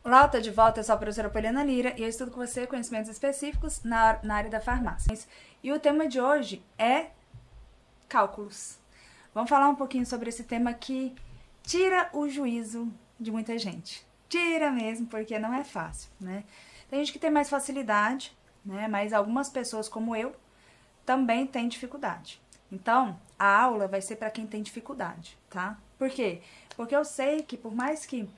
Olá, eu tô de volta, eu sou a professora Poliana Lira e eu estudo com você conhecimentos específicos na área da farmácia. E o tema de hoje é cálculos. Vamos falar um pouquinho sobre esse tema que tira o juízo de muita gente. Tira mesmo, porque não é fácil, né? Tem gente que tem mais facilidade, né? Mas algumas pessoas, como eu, também têm dificuldade. Então, a aula vai ser para quem tem dificuldade, tá? Por quê? Porque eu sei que por mais que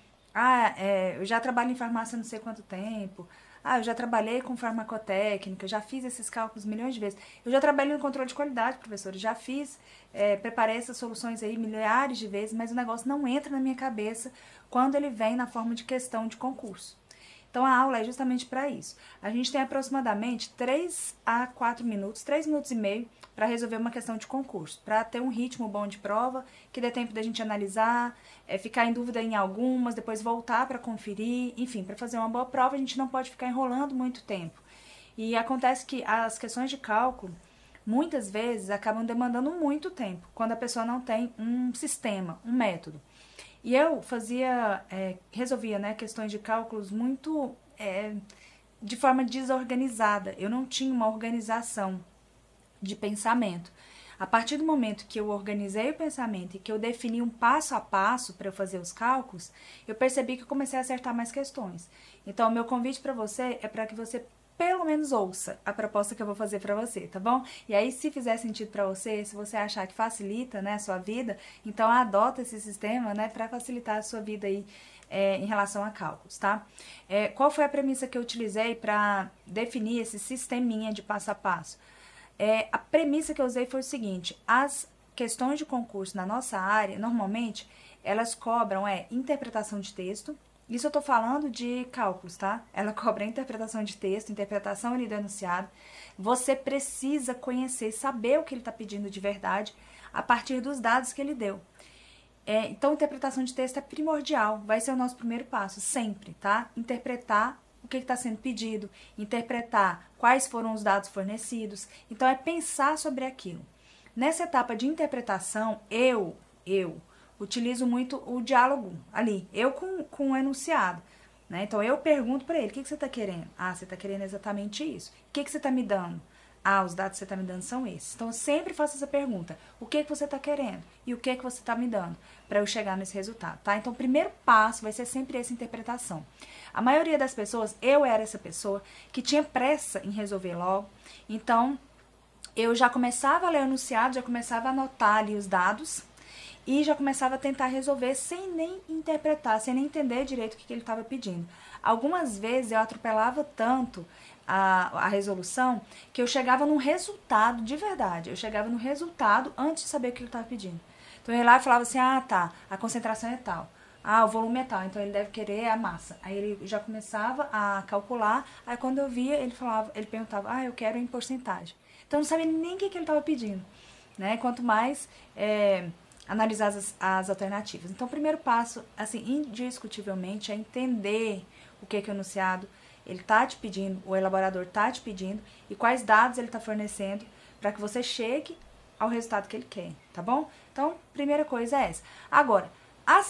eu já trabalho em farmácia não sei quanto tempo. Eu já trabalhei com farmacotécnica, já fiz esses cálculos milhões de vezes. Eu já trabalhei no controle de qualidade, professor, já fiz, preparei essas soluções aí milhares de vezes, mas o negócio não entra na minha cabeça quando ele vem na forma de questão de concurso. Então, a aula é justamente para isso. A gente tem aproximadamente 3 a 4 minutos, 3 minutos e meio, para resolver uma questão de concurso, para ter um ritmo bom de prova, que dê tempo da gente analisar, ficar em dúvida em algumas, depois voltar para conferir, enfim, para fazer uma boa prova a gente não pode ficar enrolando muito tempo. E acontece que as questões de cálculo, muitas vezes, acabam demandando muito tempo, quando a pessoa não tem um sistema, um método. E eu resolvia, né, questões de cálculos muito de forma desorganizada. Eu não tinha uma organização de pensamento. A partir do momento que eu organizei o pensamento e que eu defini um passo a passo para eu fazer os cálculos, eu percebi que eu comecei a acertar mais questões. Então, o meu convite para você é para que você pelo menos ouça a proposta que eu vou fazer para você, tá bom? E aí, se fizer sentido para você, se você achar que facilita, né, a sua vida, então adota esse sistema, né, para facilitar a sua vida aí em relação a cálculos, tá? Qual foi a premissa que eu utilizei para definir esse sisteminha de passo a passo? A premissa que eu usei foi o seguinte: as questões de concurso na nossa área, normalmente, elas cobram interpretação de texto. Isso eu tô falando de cálculos, tá? Ela cobra interpretação de texto, interpretação ali do enunciado. Você precisa conhecer, saber o que ele está pedindo de verdade a partir dos dados que ele deu. Então, interpretação de texto é primordial, vai ser o nosso primeiro passo, sempre, tá? Interpretar o que está sendo pedido, interpretar quais foram os dados fornecidos. Então, é pensar sobre aquilo. Nessa etapa de interpretação, eu utilizo muito o diálogo ali, eu com o enunciado, né? Então, eu pergunto para ele, o que você está querendo? Você está querendo exatamente isso. O que você está me dando? Os dados que você está me dando são esses. Então, eu sempre faço essa pergunta. O que você está querendo? E o que você está me dando? Para eu chegar nesse resultado, tá? Então, o primeiro passo vai ser sempre essa interpretação. A maioria das pessoas, eu era essa pessoa que tinha pressa em resolver logo. Então, eu já começava a ler o enunciado, já começava a anotar ali os dados e já começava a tentar resolver sem nem interpretar, sem nem entender direito o que ele estava pedindo. Algumas vezes eu atropelava tanto a resolução que eu chegava num resultado de verdade. Eu chegava no resultado antes de saber o que ele estava pedindo. Então eu ia lá e falava assim, tá, a concentração é tal. O volume é tal, então ele deve querer a massa. Aí ele já começava a calcular, aí quando eu via, ele perguntava, eu quero em porcentagem. Então eu não sabia nem o que ele estava pedindo, né? Quanto mais analisar as alternativas. Então o primeiro passo, assim, indiscutivelmente, é entender o que o enunciado ele está te pedindo, o elaborador está te pedindo e quais dados ele está fornecendo para que você chegue ao resultado que ele quer, tá bom? Então, primeira coisa é essa. Agora, a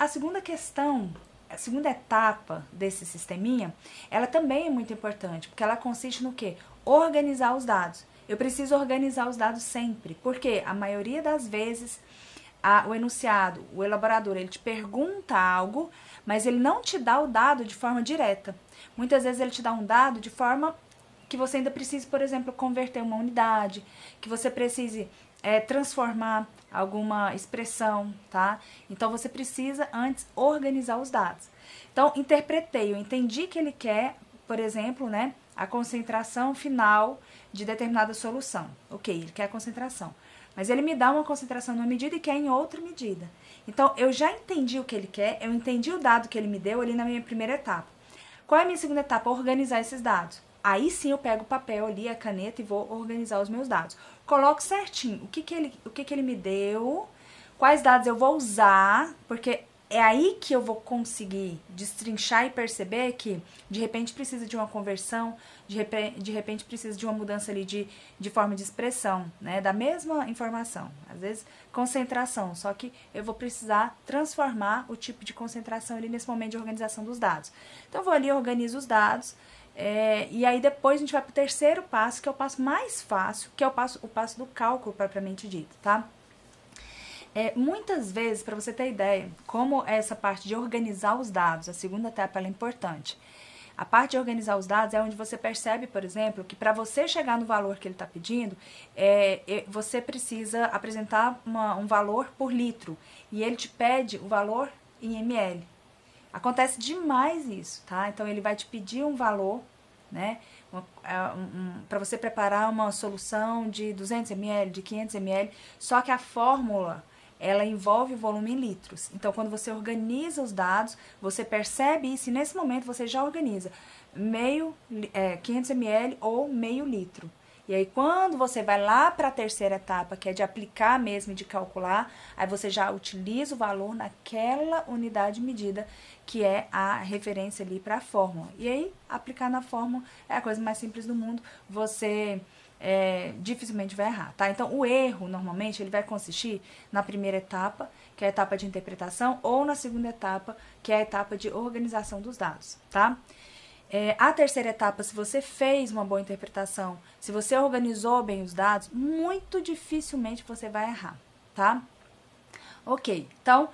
segunda questão, a segunda etapa desse sisteminha, ela também é muito importante, porque ela consiste no quê? Organizar os dados. Eu preciso organizar os dados sempre, porque a maioria das vezes o enunciado, o elaborador, ele te pergunta algo, mas ele não te dá o dado de forma direta. Muitas vezes ele te dá um dado de forma que você ainda precise, por exemplo, converter uma unidade, que você precise transformar alguma expressão, tá? Então, você precisa antes organizar os dados. Então, eu entendi que ele quer, por exemplo, né, a concentração final de determinada solução. Ok, ele quer a concentração. Mas ele me dá uma concentração numa medida e quer em outra medida. Então, eu já entendi o que ele quer, eu entendi o dado que ele me deu ali na minha primeira etapa. Qual é a minha segunda etapa? Organizar esses dados. Aí sim eu pego o papel ali, a caneta e vou organizar os meus dados. Coloco certinho o que ele me deu, quais dados eu vou usar, porque é aí que eu vou conseguir destrinchar e perceber que de repente precisa de uma conversão, de repente precisa de uma mudança ali de forma de expressão, né, da mesma informação. Às vezes concentração, só que eu vou precisar transformar o tipo de concentração ali nesse momento de organização dos dados. Então eu vou ali, organizo os dados, e aí depois a gente vai para o terceiro passo, que é o passo mais fácil, que é o passo do cálculo propriamente dito, tá? Muitas vezes, para você ter ideia, como essa parte de organizar os dados, a segunda etapa ela é importante. A parte de organizar os dados é onde você percebe, por exemplo, que para você chegar no valor que ele está pedindo, você precisa apresentar um valor por litro e ele te pede o valor em ml. Acontece demais isso, tá? Então ele vai te pedir um valor, né, para você preparar uma solução de 200 ml, de 500 ml, só que a fórmula ela envolve o volume em litros. Então, quando você organiza os dados, você percebe isso e nesse momento você já organiza 500 ml ou meio litro. E aí, quando você vai lá para a terceira etapa, que é de aplicar mesmo e de calcular, aí você já utiliza o valor naquela unidade de medida, que é a referência ali para a fórmula. E aí, aplicar na fórmula é a coisa mais simples do mundo. Você dificilmente vai errar, tá? Então, o erro, normalmente, ele vai consistir na primeira etapa, que é a etapa de interpretação, ou na segunda etapa, que é a etapa de organização dos dados, tá? A terceira etapa, se você fez uma boa interpretação, se você organizou bem os dados, muito dificilmente você vai errar, tá? Ok, então,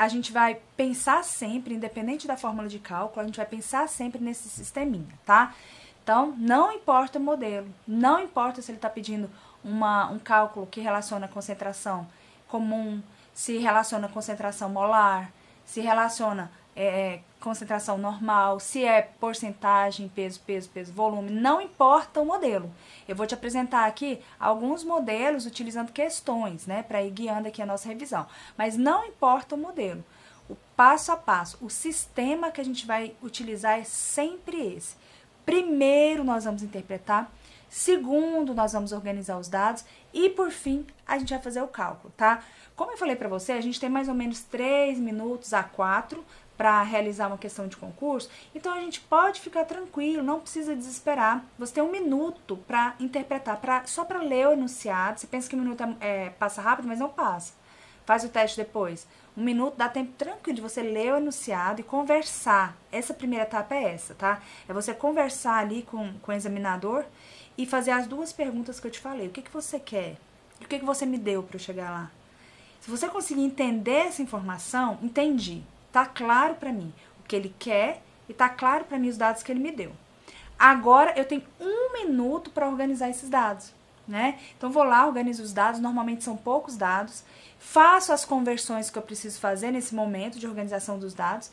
a gente vai pensar sempre, independente da fórmula de cálculo, a gente vai pensar sempre nesse sisteminha, tá? Então, não importa o modelo, não importa se ele está pedindo um cálculo que relaciona concentração comum, se relaciona concentração molar, se relaciona concentração normal, se é porcentagem, peso, volume, não importa o modelo. Eu vou te apresentar aqui alguns modelos utilizando questões, né, para ir guiando aqui a nossa revisão. Mas não importa o modelo, o passo a passo, o sistema que a gente vai utilizar é sempre esse. Primeiro, nós vamos interpretar. Segundo, nós vamos organizar os dados. E, por fim, a gente vai fazer o cálculo, tá? Como eu falei para você, a gente tem mais ou menos 3 minutos a 4 para realizar uma questão de concurso. Então, a gente pode ficar tranquilo, não precisa desesperar. Você tem 1 minuto para interpretar, só para ler o enunciado. Você pensa que 1 minuto passa rápido, mas não passa. Faz o teste depois. 1 minuto dá tempo tranquilo de você ler o enunciado e conversar. Essa primeira etapa é essa, tá? É você conversar ali com o examinador e fazer as 2 perguntas que eu te falei. O que você quer? E o que você me deu para eu chegar lá? Se você conseguir entender essa informação, entendi. Tá claro para mim o que ele quer e tá claro para mim os dados que ele me deu. Agora eu tenho 1 minuto para organizar esses dados, né? Então vou lá, organizo os dados, normalmente são poucos dados, faço as conversões que eu preciso fazer nesse momento de organização dos dados.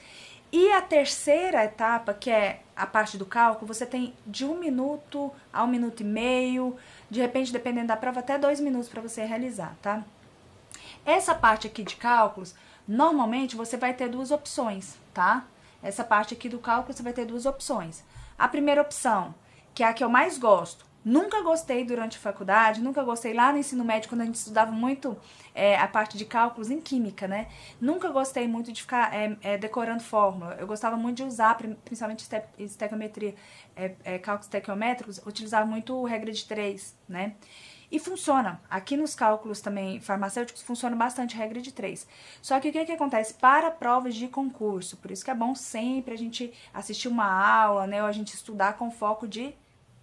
E a terceira etapa, que é a parte do cálculo, você tem de 1 minuto a 1 minuto e meio, de repente, dependendo da prova, até 2 minutos para você realizar, tá? Essa parte aqui de cálculos, normalmente você vai ter 2 opções, tá? Essa parte aqui do cálculo você vai ter 2 opções. A primeira opção, que é a que eu mais gosto, nunca gostei durante a faculdade, nunca gostei lá no ensino médio, quando a gente estudava muito a parte de cálculos em química, né? Nunca gostei muito de ficar decorando fórmula. Eu gostava muito de usar, principalmente estequiometria, cálculos estequiométricos, utilizava muito regra de 3, né? E funciona. Aqui nos cálculos também farmacêuticos funciona bastante regra de 3. Só que o que acontece? Para provas de concurso, por isso que é bom sempre a gente assistir uma aula, né? Ou a gente estudar com foco de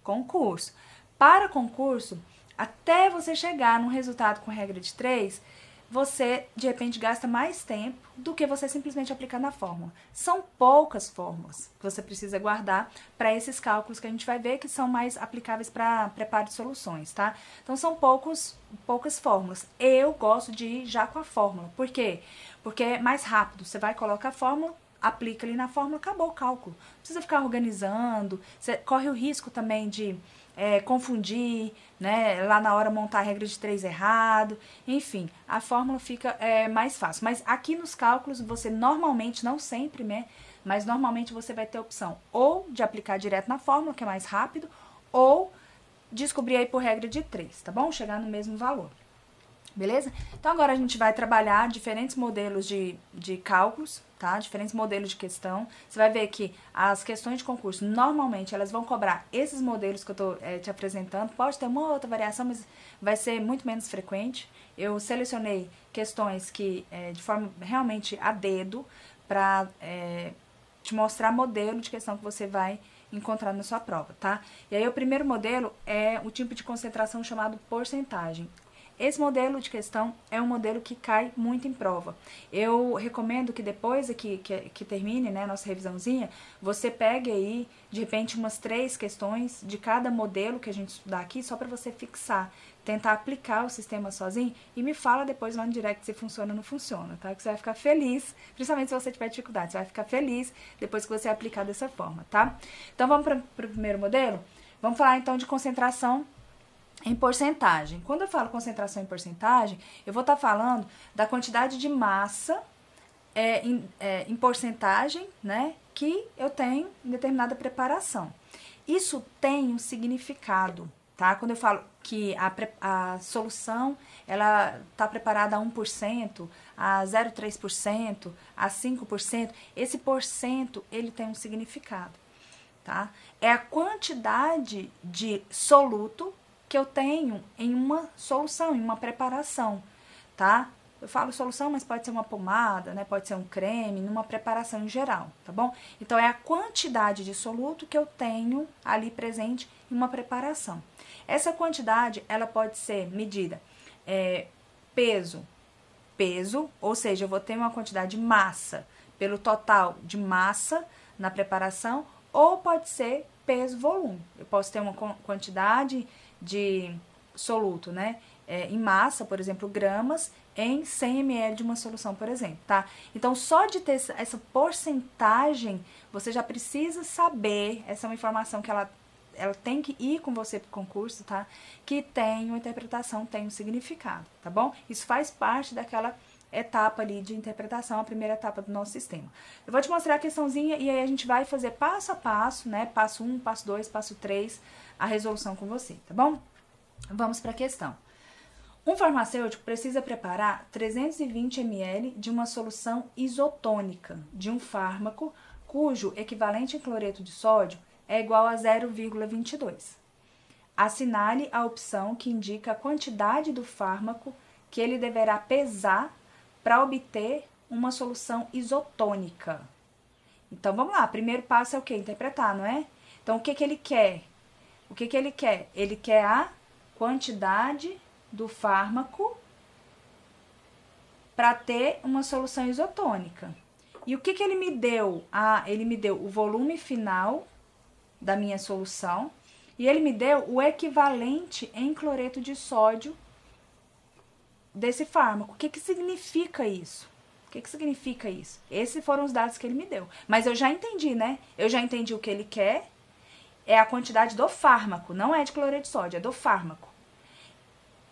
concurso. Para concurso, até você chegar num resultado com regra de 3, você, de repente, gasta mais tempo do que você simplesmente aplicar na fórmula. São poucas fórmulas que você precisa guardar para esses cálculos que a gente vai ver que são mais aplicáveis para preparo de soluções, tá? Então, são poucas fórmulas. Eu gosto de ir já com a fórmula. Por quê? Porque é mais rápido. Você vai colocar a fórmula, aplica ali na fórmula, acabou o cálculo. Não precisa ficar organizando, você corre o risco também de confundir, né, lá na hora montar a regra de 3 errado, enfim, a fórmula fica mais fácil. Mas aqui nos cálculos, você normalmente, não sempre, né, mas normalmente você vai ter a opção ou de aplicar direto na fórmula, que é mais rápido, ou descobrir aí por regra de 3, tá bom? Chegar no mesmo valor. Beleza? Então agora a gente vai trabalhar diferentes modelos de cálculos, tá? Diferentes modelos de questão. Você vai ver que as questões de concurso, normalmente, elas vão cobrar esses modelos que eu tô te apresentando. Pode ter uma outra variação, mas vai ser muito menos frequente. Eu selecionei questões que, de forma realmente a dedo, para te mostrar modelo de questão que você vai encontrar na sua prova, tá? E aí o primeiro modelo é o tipo de concentração chamado porcentagem. Esse modelo de questão é um modelo que cai muito em prova. Eu recomendo que depois que termine, né, a nossa revisãozinha, você pegue aí, de repente, umas 3 questões de cada modelo que a gente estudar aqui, só para você fixar, tentar aplicar o sistema sozinho e me fala depois lá no direct se funciona ou não funciona, tá? Que você vai ficar feliz, principalmente se você tiver dificuldade, você vai ficar feliz depois que você aplicar dessa forma, tá? Então vamos para o primeiro modelo? Vamos falar então de concentração em porcentagem. Quando eu falo concentração em porcentagem, eu vou estar falando da quantidade de massa em porcentagem, né, que eu tenho em determinada preparação. Isso tem um significado, tá? Quando eu falo que a solução ela está preparada a 1%, a 0,3%, a 5%, esse porcento ele tem um significado, tá? É a quantidade de soluto que eu tenho em uma solução, em uma preparação, tá? Eu falo solução, mas pode ser uma pomada, né? Pode ser um creme, numa preparação em geral, tá bom? Então, é a quantidade de soluto que eu tenho ali presente em uma preparação. Essa quantidade, ela pode ser medida peso, ou seja, eu vou ter uma quantidade de massa pelo total de massa na preparação, ou pode ser peso, volume. Eu posso ter uma quantidade de soluto, né, em massa, por exemplo, gramas, em 100 ml de uma solução, por exemplo, tá? Então, só de ter essa porcentagem, você já precisa saber, essa é uma informação que ela tem que ir com você pro concurso, tá? Que tem uma interpretação, tem um significado, tá bom? Isso faz parte daquela etapa ali de interpretação, a primeira etapa do nosso sistema. Eu vou te mostrar a questãozinha e aí a gente vai fazer passo a passo, né? Passo 1, passo 2, passo 3, a resolução com você, tá bom? Vamos para a questão. Um farmacêutico precisa preparar 320 ml de uma solução isotônica de um fármaco cujo equivalente em cloreto de sódio é igual a 0,22. Assinale a opção que indica a quantidade do fármaco que ele deverá pesar para obter uma solução isotônica. Então, vamos lá. Primeiro passo é o quê? Interpretar, não é? Então, o que ele quer? O que ele quer? Ele quer a quantidade do fármaco para ter uma solução isotônica. E o que ele me deu? Ele me deu o volume final da minha solução e ele me deu o equivalente em cloreto de sódio desse fármaco. O que significa isso? O que significa isso? Esses foram os dados que ele me deu. Mas eu já entendi, né? Eu já entendi o que ele quer. É a quantidade do fármaco, não é de cloreto de sódio, é do fármaco.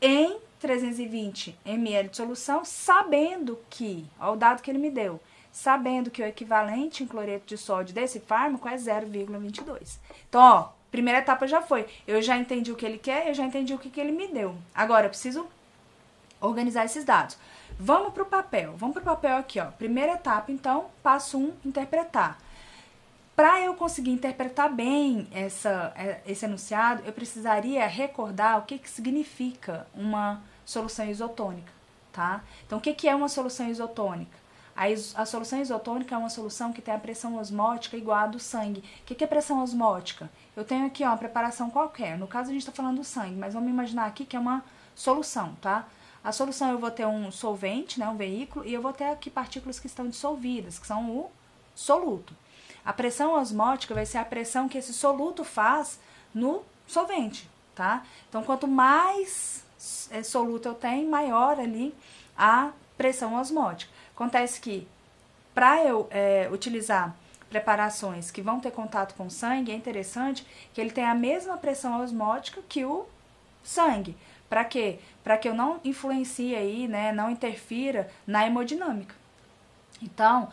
Em 320 ml de solução, sabendo que, olha o dado que ele me deu, sabendo que o equivalente em cloreto de sódio desse fármaco é 0,22. Então, ó, primeira etapa já foi. Eu já entendi o que ele quer, eu já entendi o que ele me deu. Agora, eu preciso organizar esses dados. Vamos para o papel. Vamos para o papel aqui, ó. Primeira etapa, então, passo 1, interpretar. Para eu conseguir interpretar bem esse enunciado, eu precisaria recordar o que significa uma solução isotônica, tá? Então, o que é uma solução isotônica? A solução isotônica é uma solução que tem a pressão osmótica igual à do sangue. O que é pressão osmótica? Eu tenho aqui ó, uma preparação qualquer. No caso, a gente está falando do sangue, mas vamos imaginar aqui que é uma solução, tá? A solução eu vou ter um solvente, né, um veículo, e eu vou ter aqui partículas que estão dissolvidas, que são o soluto. A pressão osmótica vai ser a pressão que esse soluto faz no solvente, tá? Então, quanto mais soluto eu tenho, maior ali a pressão osmótica. Acontece que, para eu utilizar preparações que vão ter contato com o sangue, é interessante que ele tenha a mesma pressão osmótica que o sangue. Para quê? Para que eu não influencie aí, né, não interfira na hemodinâmica. Então,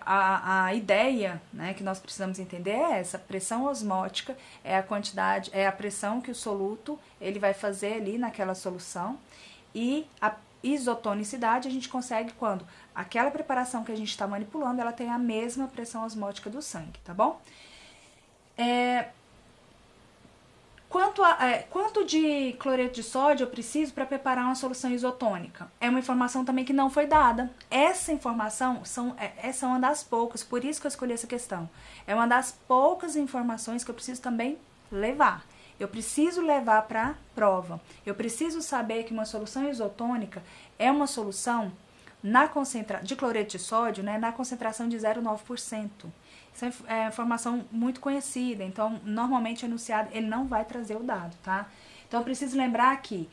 a ideia, né, que nós precisamos entender é essa. Pressão osmótica é a quantidade, é a pressão que o soluto ele vai fazer ali naquela solução. E a isotonicidade a gente consegue quando aquela preparação que a gente está manipulando, ela tem a mesma pressão osmótica do sangue, tá bom? Quanto de cloreto de sódio eu preciso para preparar uma solução isotônica? É uma informação também que não foi dada. Essa informação essa é uma das poucas, por isso que eu escolhi essa questão. É uma das poucas informações que eu preciso também levar. Eu preciso levar para a prova. Eu preciso saber que uma solução isotônica é uma solução de cloreto de sódio, né, na concentração de 0,9%. Isso é informação muito conhecida, então normalmente o enunciado ele não vai trazer o dado, tá? Então eu preciso lembrar que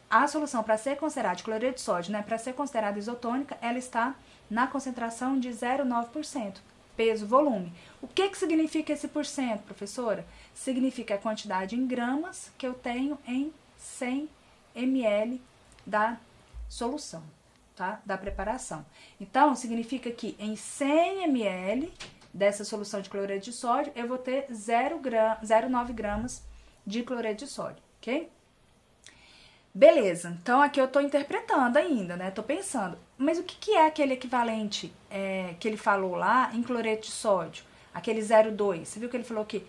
a solução para ser considerada de cloreto de sódio, né, para ser considerada isotônica, ela está na concentração de 0,9%, peso, volume. O que significa esse porcento, professora? Significa a quantidade em gramas que eu tenho em 100 ml da solução, tá? Da preparação. Então, significa que em 100 ml dessa solução de cloreto de sódio, eu vou ter 0,9 gramas de cloreto de sódio, ok? Beleza, então aqui eu tô interpretando ainda, né? Tô pensando, mas o que é aquele equivalente que ele falou lá em cloreto de sódio? Aquele 0,2. Você viu que ele falou que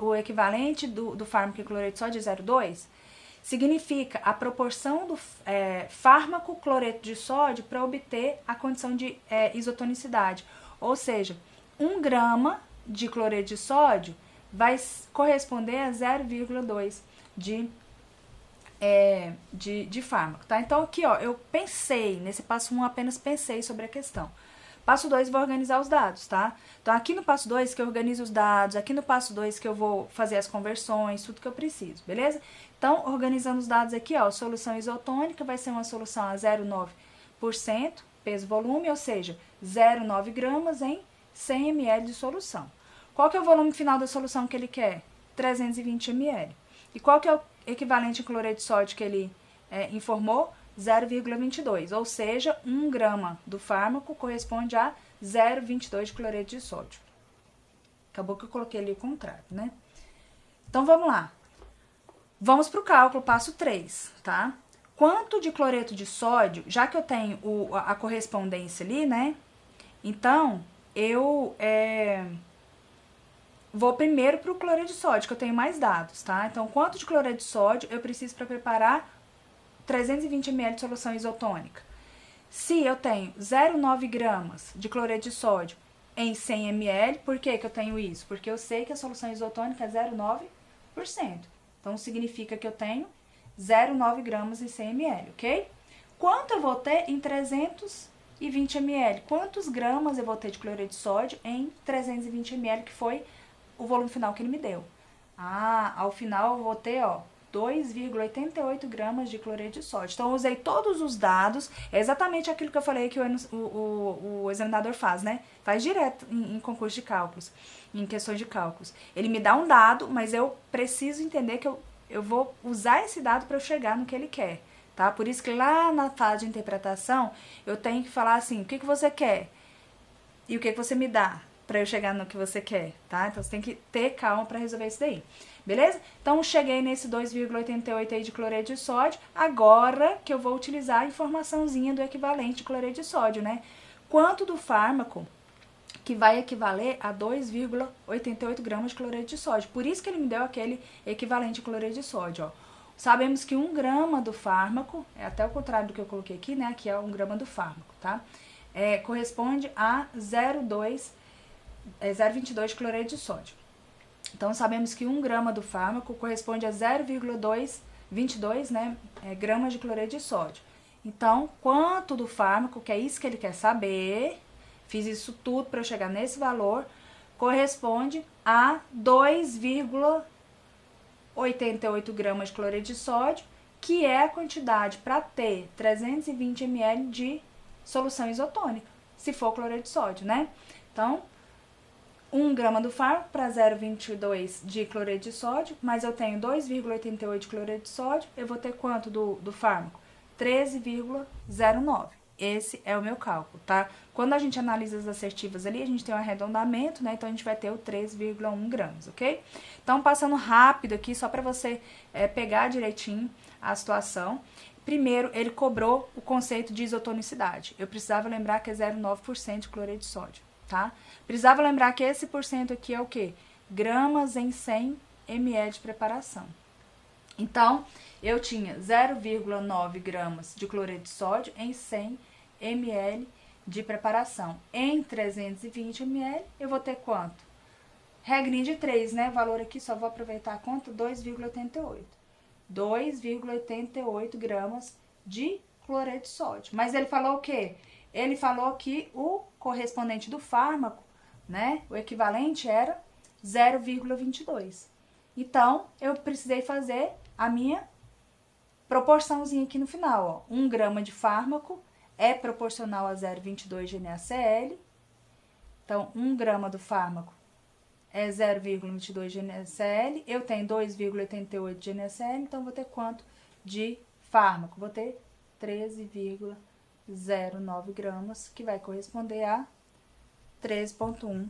o equivalente do fármaco em cloreto de sódio é 0,2? Significa a proporção do fármaco cloreto de sódio para obter a condição de isotonicidade. Ou seja, 1 grama de cloreto de sódio vai corresponder a 0,2 de fármaco, tá? Então aqui, ó, eu pensei, nesse passo 1 apenas pensei sobre a questão. Passo 2, vou organizar os dados, tá? Então aqui no passo 2 que eu organizo os dados, aqui no passo 2 que eu vou fazer as conversões, tudo que eu preciso, beleza? Então, organizando os dados aqui, ó, solução isotônica vai ser uma solução a 0,9% peso-volume, ou seja, 0,9 gramas em 100 ml de solução. Qual que é o volume final da solução que ele quer? 320 ml. E qual que é o equivalente em cloreto de sódio que ele informou? 0,22, ou seja, 1 grama do fármaco corresponde a 0,22 de cloreto de sódio. Acabou que eu coloquei ali o contrário, né? Então, vamos lá. Vamos para o cálculo, passo 3, tá? Quanto de cloreto de sódio, já que eu tenho a correspondência ali, né? Então, eu vou primeiro para o cloreto de sódio, que eu tenho mais dados, tá? Então, quanto de cloreto de sódio eu preciso para preparar 320 ml de solução isotônica? Se eu tenho 0,9 gramas de cloreto de sódio em 100 ml, por que eu tenho isso? Porque eu sei que a solução isotônica é 0,9%. Então, significa que eu tenho 0,9 gramas em 100 ml, ok? Quanto eu vou ter em 320 ml? Quantos gramas eu vou ter de cloreto de sódio em 320 ml, que foi o volume final que ele me deu? Ao final eu vou ter, ó, 2,88 gramas de cloreto de sódio. Então, eu usei todos os dados, é exatamente aquilo que eu falei que o examinador faz, né? Faz direto em concurso de cálculos, em questões de cálculos. Ele me dá um dado, mas eu preciso entender que eu vou usar esse dado para eu chegar no que ele quer, tá? Por isso que lá na fase de interpretação, eu tenho que falar assim, o que você quer? E o que você me dá para eu chegar no que você quer, tá? Então, você tem que ter calma para resolver isso daí. Beleza? Então, cheguei nesse 2,88 aí de cloreto de sódio. Agora que eu vou utilizar a informaçãozinha do equivalente de cloreto de sódio, né? Quanto do fármaco que vai equivaler a 2,88 gramas de cloreto de sódio. Por isso que ele me deu aquele equivalente de cloreto de sódio, ó. Sabemos que 1 grama do fármaco, é até o contrário do que eu coloquei aqui, né? Aqui é 1 grama do fármaco, tá? Corresponde a 0,22 de cloreto de sódio. Então, sabemos que 1 grama do fármaco corresponde a 0,22, né, gramas de cloreto de sódio. Então, quanto do fármaco, que é isso que ele quer saber, fiz isso tudo para eu chegar nesse valor, corresponde a 2,88 gramas de cloreto de sódio, que é a quantidade para ter 320 ml de solução isotônica, se for cloreto de sódio, né? Então, 1 grama do fármaco para 0,22 de cloreto de sódio, mas eu tenho 2,88 de cloreto de sódio, eu vou ter quanto do fármaco? 13,09. Esse é o meu cálculo, tá? Quando a gente analisa as assertivas ali, a gente tem um arredondamento, né? Então, a gente vai ter o 3,1 gramas, ok? Então, passando rápido aqui, só para você pegar direitinho a situação. primeiro ele cobrou o conceito de isotonicidade. Eu precisava lembrar que é 0,9% de cloreto de sódio, tá? Precisava lembrar que esse porcento aqui é o quê? Gramas em 100 ml de preparação. Então, eu tinha 0,9 gramas de cloreto de sódio em 100 ml de preparação. Em 320 ml, eu vou ter quanto? Regrinha de 3, né? Valor aqui, só vou aproveitar a conta, 2,88. 2,88 gramas de cloreto de sódio. Mas ele falou o quê? Ele falou que o correspondente do fármaco, né? O equivalente era 0,22. Então, eu precisei fazer a minha proporçãozinha aqui no final, ó. 1 grama de fármaco é proporcional a 0,22 de NaCl. Então, 1 grama do fármaco é 0,22 de NaCl. Eu tenho 2,88 de NaCl, então vou ter quanto de fármaco? Vou ter 13,09 gramas, que vai corresponder a 13,1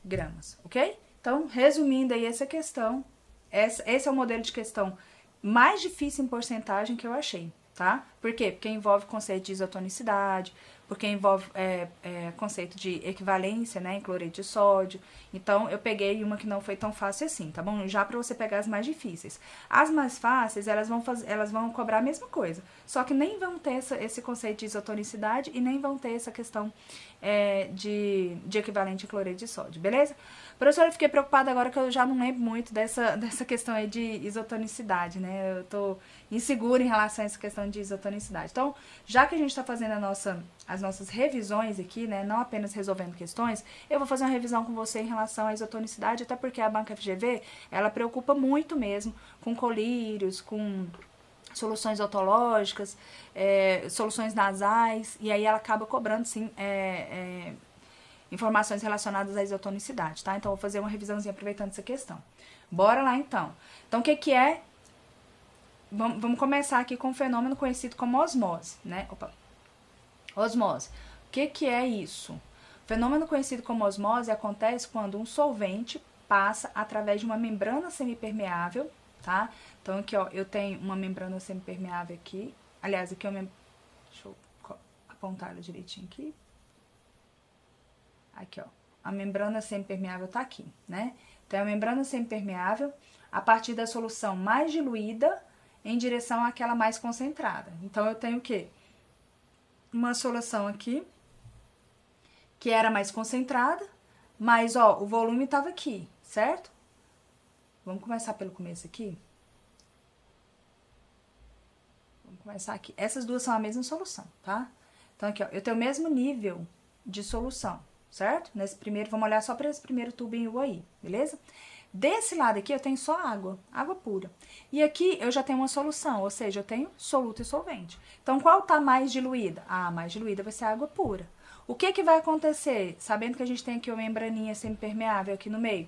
gramas, ok? Então, resumindo aí essa questão, esse é o modelo de questão mais difícil em porcentagem que eu achei, tá? Por quê? Porque envolve conceito de isotonicidade, porque envolve conceito de equivalência, né, em cloreto de sódio. Então, eu peguei uma que não foi tão fácil assim, tá bom? Já para você pegar as mais difíceis. As mais fáceis, elas vão cobrar a mesma coisa, só que nem vão ter esse conceito de isotonicidade e nem vão ter essa questão de equivalente em cloreto de sódio, beleza? Professora, eu fiquei preocupada agora que eu já não lembro muito dessa questão aí de isotonicidade, né? Eu tô insegura em relação a essa questão de isotonicidade. Então, já que a gente tá fazendo as nossas revisões aqui, né, não apenas resolvendo questões, eu vou fazer uma revisão com você em relação à isotonicidade, até porque a banca FGV, ela preocupa muito mesmo com colírios, com soluções otológicas, soluções nasais, e aí ela acaba cobrando, sim, informações relacionadas à isotonicidade, tá? Então, eu vou fazer uma revisãozinha aproveitando essa questão. Bora lá, então. Então, o que é? Vamos começar aqui com um fenômeno conhecido como osmose, né? Opa. Osmose. O que é isso? O fenômeno conhecido como osmose acontece quando um solvente passa através de uma membrana semipermeável, tá? Então, aqui, ó, eu tenho uma membrana semipermeável aqui. Aliás, aqui deixa eu apontar ela direitinho aqui. Aqui, ó. A membrana semipermeável tá aqui, né? Então, a membrana semipermeável, a partir da solução mais diluída em direção àquela mais concentrada. Então, eu tenho o quê? Uma solução aqui, que era mais concentrada, mas, ó, o volume tava aqui, certo? Vamos começar pelo começo aqui? Vamos começar aqui. Essas duas são a mesma solução, tá? Então, aqui, ó, eu tenho o mesmo nível de solução, certo? Nesse primeiro, vamos olhar só para esse primeiro tubinho aí, beleza? Desse lado aqui eu tenho só água, água pura. E aqui eu já tenho uma solução, ou seja, eu tenho soluto e solvente. Então, qual tá mais diluída? A mais diluída vai ser a água pura. O que vai acontecer? Sabendo que a gente tem aqui uma membraninha semipermeável aqui no meio.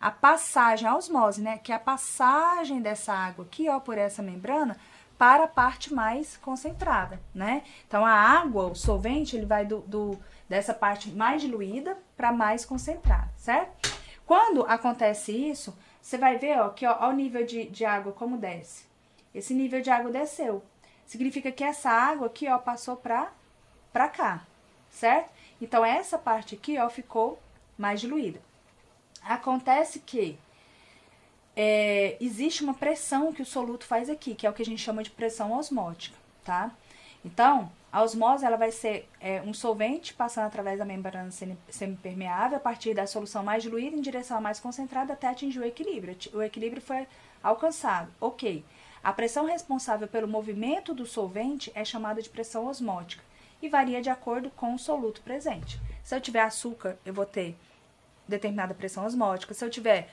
A passagem, a osmose, né? Que é a passagem dessa água aqui, ó, por essa membrana, para a parte mais concentrada, né? Então, a água, o solvente, ele vai dessa parte mais diluída para mais concentrada, certo? Quando acontece isso, você vai ver, ó, que ó, o nível de água como desce. Esse nível de água desceu. Significa que essa água aqui, ó, passou pra cá, certo? Então, essa parte aqui, ó, ficou mais diluída. Acontece que existe uma pressão que o soluto faz aqui, que é o que a gente chama de pressão osmótica, tá? Então, a osmose, ela vai ser um solvente passando através da membrana semipermeável a partir da solução mais diluída em direção à mais concentrada até atingir o equilíbrio. O equilíbrio foi alcançado. Ok. A pressão responsável pelo movimento do solvente é chamada de pressão osmótica e varia de acordo com o soluto presente. Se eu tiver açúcar, eu vou ter determinada pressão osmótica. Se eu tiver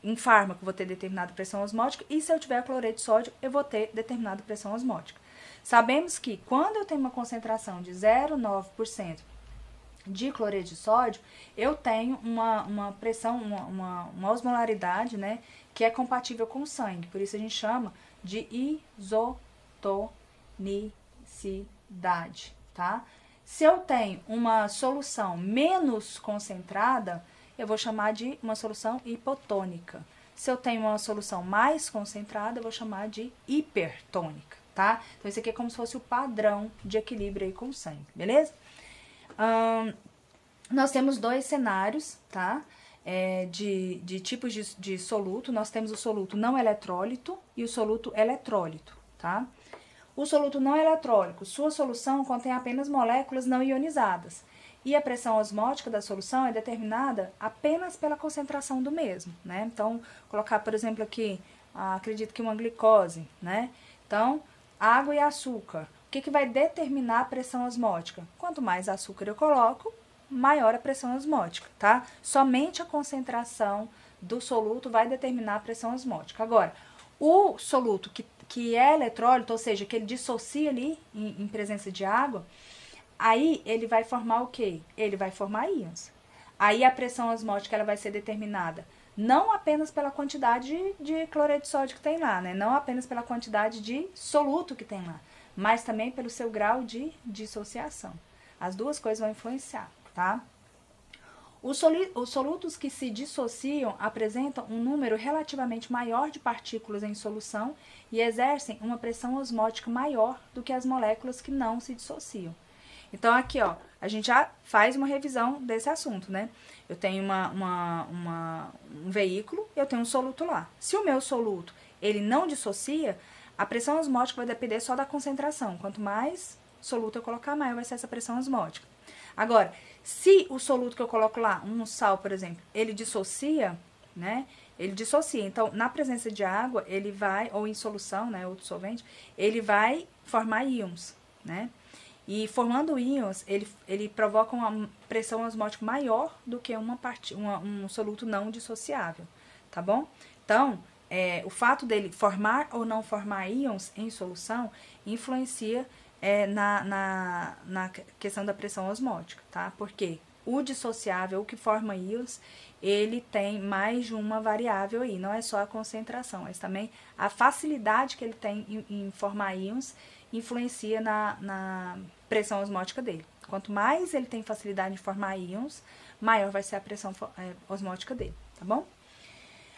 um fármaco, eu vou ter determinada pressão osmótica. E se eu tiver cloreto de sódio, eu vou ter determinada pressão osmótica. Sabemos que quando eu tenho uma concentração de 0,9% de cloreto de sódio, eu tenho uma pressão, uma osmolaridade, né, que é compatível com o sangue. Por isso a gente chama de isotonicidade, tá? Se eu tenho uma solução menos concentrada, eu vou chamar de uma solução hipotônica. Se eu tenho uma solução mais concentrada, eu vou chamar de hipertônica. tá? Então, isso aqui é como se fosse o padrão de equilíbrio aí com o sangue, beleza? Nós temos dois cenários, tá? De tipos de soluto. Nós temos o soluto não eletrólito e o soluto eletrólito, tá? O soluto não eletrólico, sua solução contém apenas moléculas não ionizadas. E a pressão osmótica da solução é determinada apenas pela concentração do mesmo, né? Então, colocar, por exemplo, aqui, acredito que uma glicose, né? Então, água e açúcar. O que vai determinar a pressão osmótica? Quanto mais açúcar eu coloco, maior a pressão osmótica, tá? Somente a concentração do soluto vai determinar a pressão osmótica. Agora, o soluto que é eletrólito, ou seja, que ele dissocia ali em presença de água, aí ele vai formar o quê? Ele vai formar íons. Aí a pressão osmótica ela vai ser determinada não apenas pela quantidade de cloreto de sódio que tem lá, né? Não apenas pela quantidade de soluto que tem lá, mas também pelo seu grau de dissociação. As duas coisas vão influenciar, tá? Os solutos que se dissociam apresentam um número relativamente maior de partículas em solução e exercem uma pressão osmótica maior do que as moléculas que não se dissociam. Então, aqui, ó, a gente já faz uma revisão desse assunto, né? Eu tenho um veículo, eu tenho um soluto lá. Se o meu soluto, ele não dissocia, a pressão osmótica vai depender só da concentração. Quanto mais soluto eu colocar, maior vai ser essa pressão osmótica. Agora, se o soluto que eu coloco lá, um sal, por exemplo, ele dissocia, né? Ele dissocia. Então, na presença de água, ele vai, ou em solução, né, ou solvente, ele vai formar íons, né? E formando íons, ele provoca uma pressão osmótica maior do que um soluto não dissociável, tá bom? Então, o fato dele formar ou não formar íons em solução influencia na questão da pressão osmótica, tá? Porque o dissociável, o que forma íons, ele tem mais de uma variável aí, não é só a concentração, mas também a facilidade que ele tem em formar íons influencia na pressão osmótica dele. Quanto mais ele tem facilidade em formar íons, maior vai ser a pressão osmótica dele, tá bom?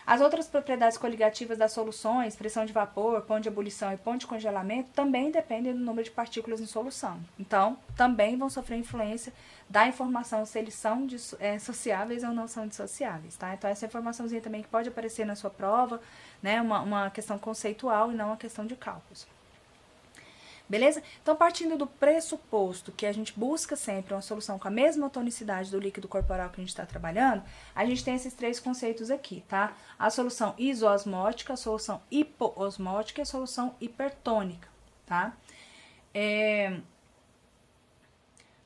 As outras propriedades coligativas das soluções, pressão de vapor, ponto de ebulição e ponto de congelamento, também dependem do número de partículas em solução. Então, também vão sofrer influência da informação se eles são dissociáveis ou não são dissociáveis, tá? Então, essa informaçãozinha também que pode aparecer na sua prova, né? Uma questão conceitual e não uma questão de cálculos. Beleza? Então, partindo do pressuposto que a gente busca sempre uma solução com a mesma tonicidade do líquido corporal que a gente está trabalhando, a gente tem esses três conceitos aqui, tá? A solução isoosmótica, a solução hipoosmótica e a solução hipertônica, tá?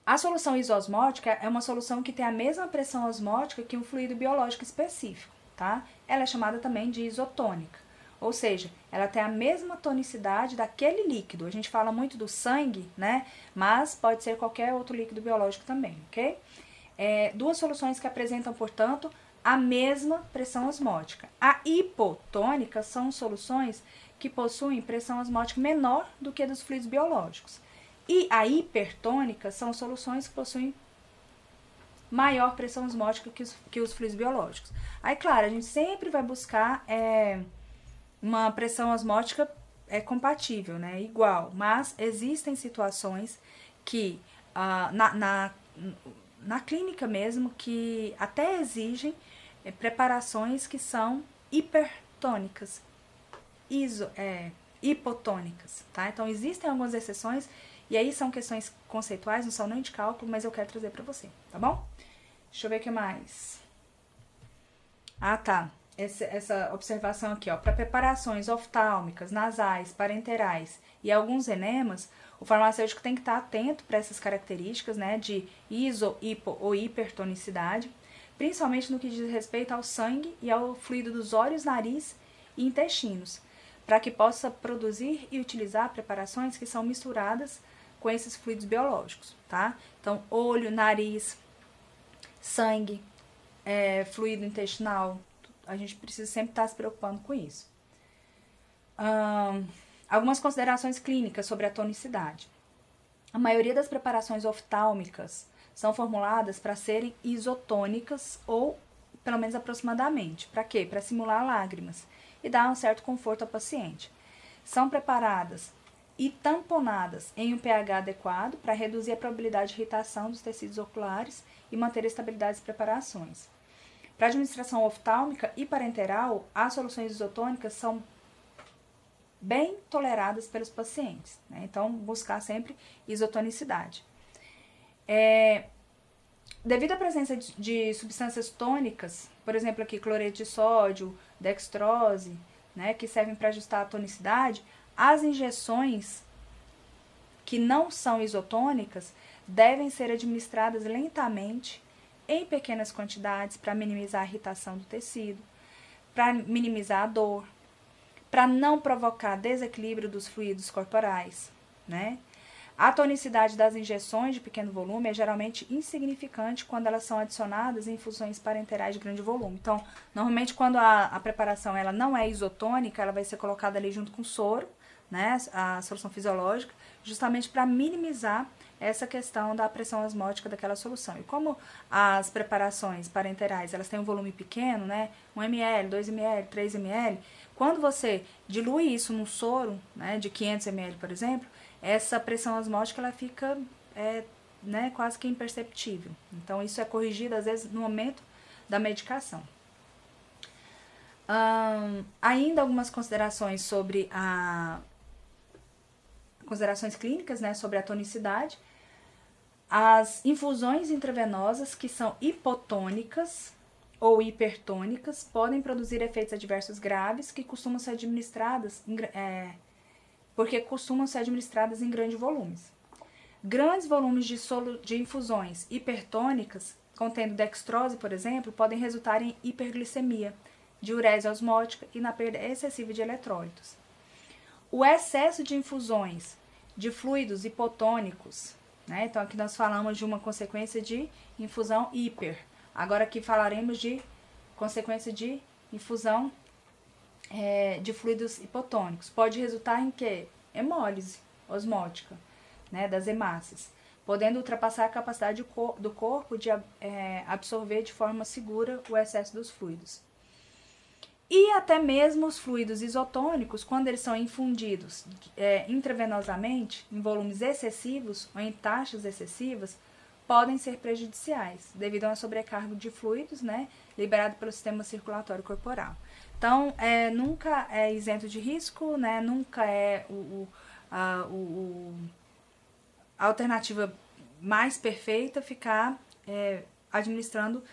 A solução isoosmótica é uma solução que tem a mesma pressão osmótica que um fluido biológico específico, tá? Ela é chamada também de isotônica. Ou seja, ela tem a mesma tonicidade daquele líquido. A gente fala muito do sangue, né? Mas pode ser qualquer outro líquido biológico também, ok? Duas soluções que apresentam, portanto, a mesma pressão osmótica. A hipotônica são soluções que possuem pressão osmótica menor do que a dos fluidos biológicos. E a hipertônica são soluções que possuem maior pressão osmótica que os fluidos biológicos. Aí, claro, a gente sempre vai buscar uma pressão osmótica compatível, né, igual, mas existem situações que na clínica mesmo que até exigem preparações que são hipertônicas, hipotônicas, tá? Então existem algumas exceções e aí são questões conceituais, não são nem de cálculo, mas eu quero trazer para você, tá bom? Deixa eu ver o que mais. Ah, tá. Essa observação aqui, ó, para preparações oftálmicas, nasais, parenterais e alguns enemas, o farmacêutico tem que estar atento para essas características, né, de iso, hipo ou hipertonicidade, principalmente no que diz respeito ao sangue e ao fluido dos olhos, nariz e intestinos, para que possa produzir e utilizar preparações que são misturadas com esses fluidos biológicos, tá? Então, olho, nariz, sangue, fluido intestinal, a gente precisa sempre estar se preocupando com isso. Algumas considerações clínicas sobre a tonicidade. A maioria das preparações oftálmicas são formuladas para serem isotônicas ou, pelo menos aproximadamente. Para quê? Para simular lágrimas e dar um certo conforto ao paciente. São preparadas e tamponadas em um pH adequado para reduzir a probabilidade de irritação dos tecidos oculares e manter a estabilidade das preparações. Para administração oftálmica e parenteral, as soluções isotônicas são bem toleradas pelos pacientes, né? Então, buscar sempre isotonicidade. Devido à presença de substâncias tônicas, por exemplo, aqui cloreto de sódio, dextrose, né, que servem para ajustar a tonicidade, as injeções que não são isotônicas devem ser administradas lentamente, em pequenas quantidades, para minimizar a irritação do tecido, para minimizar a dor, para não provocar desequilíbrio dos fluidos corporais, né? A tonicidade das injeções de pequeno volume é geralmente insignificante quando elas são adicionadas em infusões parenterais de grande volume. Então, normalmente quando a preparação ela não é isotônica, ela vai ser colocada ali junto com o soro, né, a solução fisiológica, justamente para minimizar essa questão da pressão osmótica daquela solução. E como as preparações parenterais, elas têm um volume pequeno, né, 1 ml, 2 ml, 3 ml, quando você dilui isso num soro, né, de 500 ml, por exemplo, essa pressão osmótica ela fica né, quase que imperceptível. Então, isso é corrigido, às vezes, no momento da medicação. Ainda algumas considerações sobre considerações clínicas, né, sobre a tonicidade. As infusões intravenosas que são hipotônicas ou hipertônicas podem produzir efeitos adversos graves que costumam ser administradas em grandes volumes. Grandes volumes de infusões hipertônicas, contendo dextrose, por exemplo, podem resultar em hiperglicemia, diurese osmótica e na perda excessiva de eletrólitos. O excesso de infusões de fluidos hipotônicos, né? Então aqui nós falamos de uma consequência de infusão hiper. Agora aqui falaremos de consequência de infusão de fluidos hipotônicos. Pode resultar em quê? Hemólise osmótica, né, das hemácias, podendo ultrapassar a capacidade do corpo de absorver de forma segura o excesso dos fluidos. E até mesmo os fluidos isotônicos, quando eles são infundidos intravenosamente, em volumes excessivos ou em taxas excessivas, podem ser prejudiciais, devido a uma sobrecarga de fluidos, né, liberado pelo sistema circulatório corporal. Então, nunca é isento de risco, né, nunca é a alternativa mais perfeita ficar administrando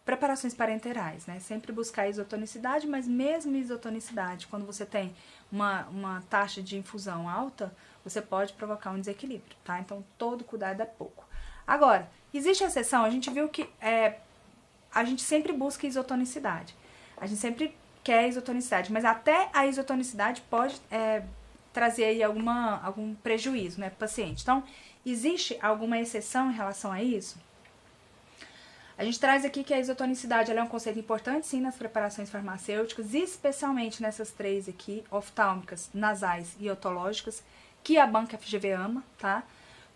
preparações parenterais, né? Sempre buscar isotonicidade, mas mesmo isotonicidade, quando você tem uma taxa de infusão alta, você pode provocar um desequilíbrio, tá? Então, todo cuidado é pouco. Agora, existe exceção, a gente viu que a gente sempre busca isotonicidade, a gente sempre quer isotonicidade, mas até a isotonicidade pode trazer aí algum prejuízo, né, pro paciente. Então, existe alguma exceção em relação a isso? A gente traz aqui que a isotonicidade ela é um conceito importante, sim, nas preparações farmacêuticas, especialmente nessas três aqui, oftálmicas, nasais e otológicas, que a banca FGV ama, tá?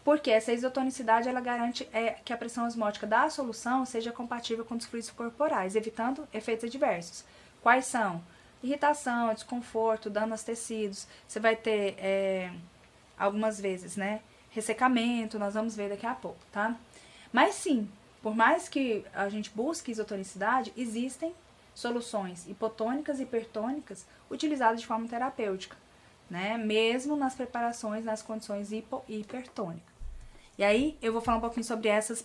Porque essa isotonicidade, ela garante que a pressão osmótica da solução seja compatível com os fluidos corporais, evitando efeitos adversos. Quais são? Irritação, desconforto, dano aos tecidos, você vai ter, algumas vezes, né, ressecamento, nós vamos ver daqui a pouco, tá? Mas sim, por mais que a gente busque isotonicidade, existem soluções hipotônicas e hipertônicas utilizadas de forma terapêutica, né? Mesmo nas preparações, nas condições hipo e hipertônicas. E aí eu vou falar um pouquinho sobre essas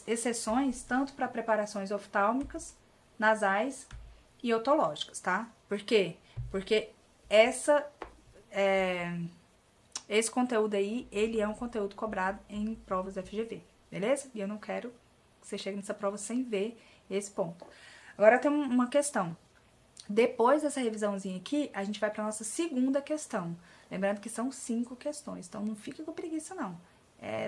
exceções, tanto para preparações oftálmicas, nasais e otológicas, tá? Por quê? Porque esse conteúdo aí, ele é um conteúdo cobrado em provas da FGV. Beleza? E eu não quero que você chegue nessa prova sem ver esse ponto. Agora tem uma questão. Depois dessa revisãozinha aqui, a gente vai para nossa segunda questão. Lembrando que são 5 questões, então não fique com preguiça não.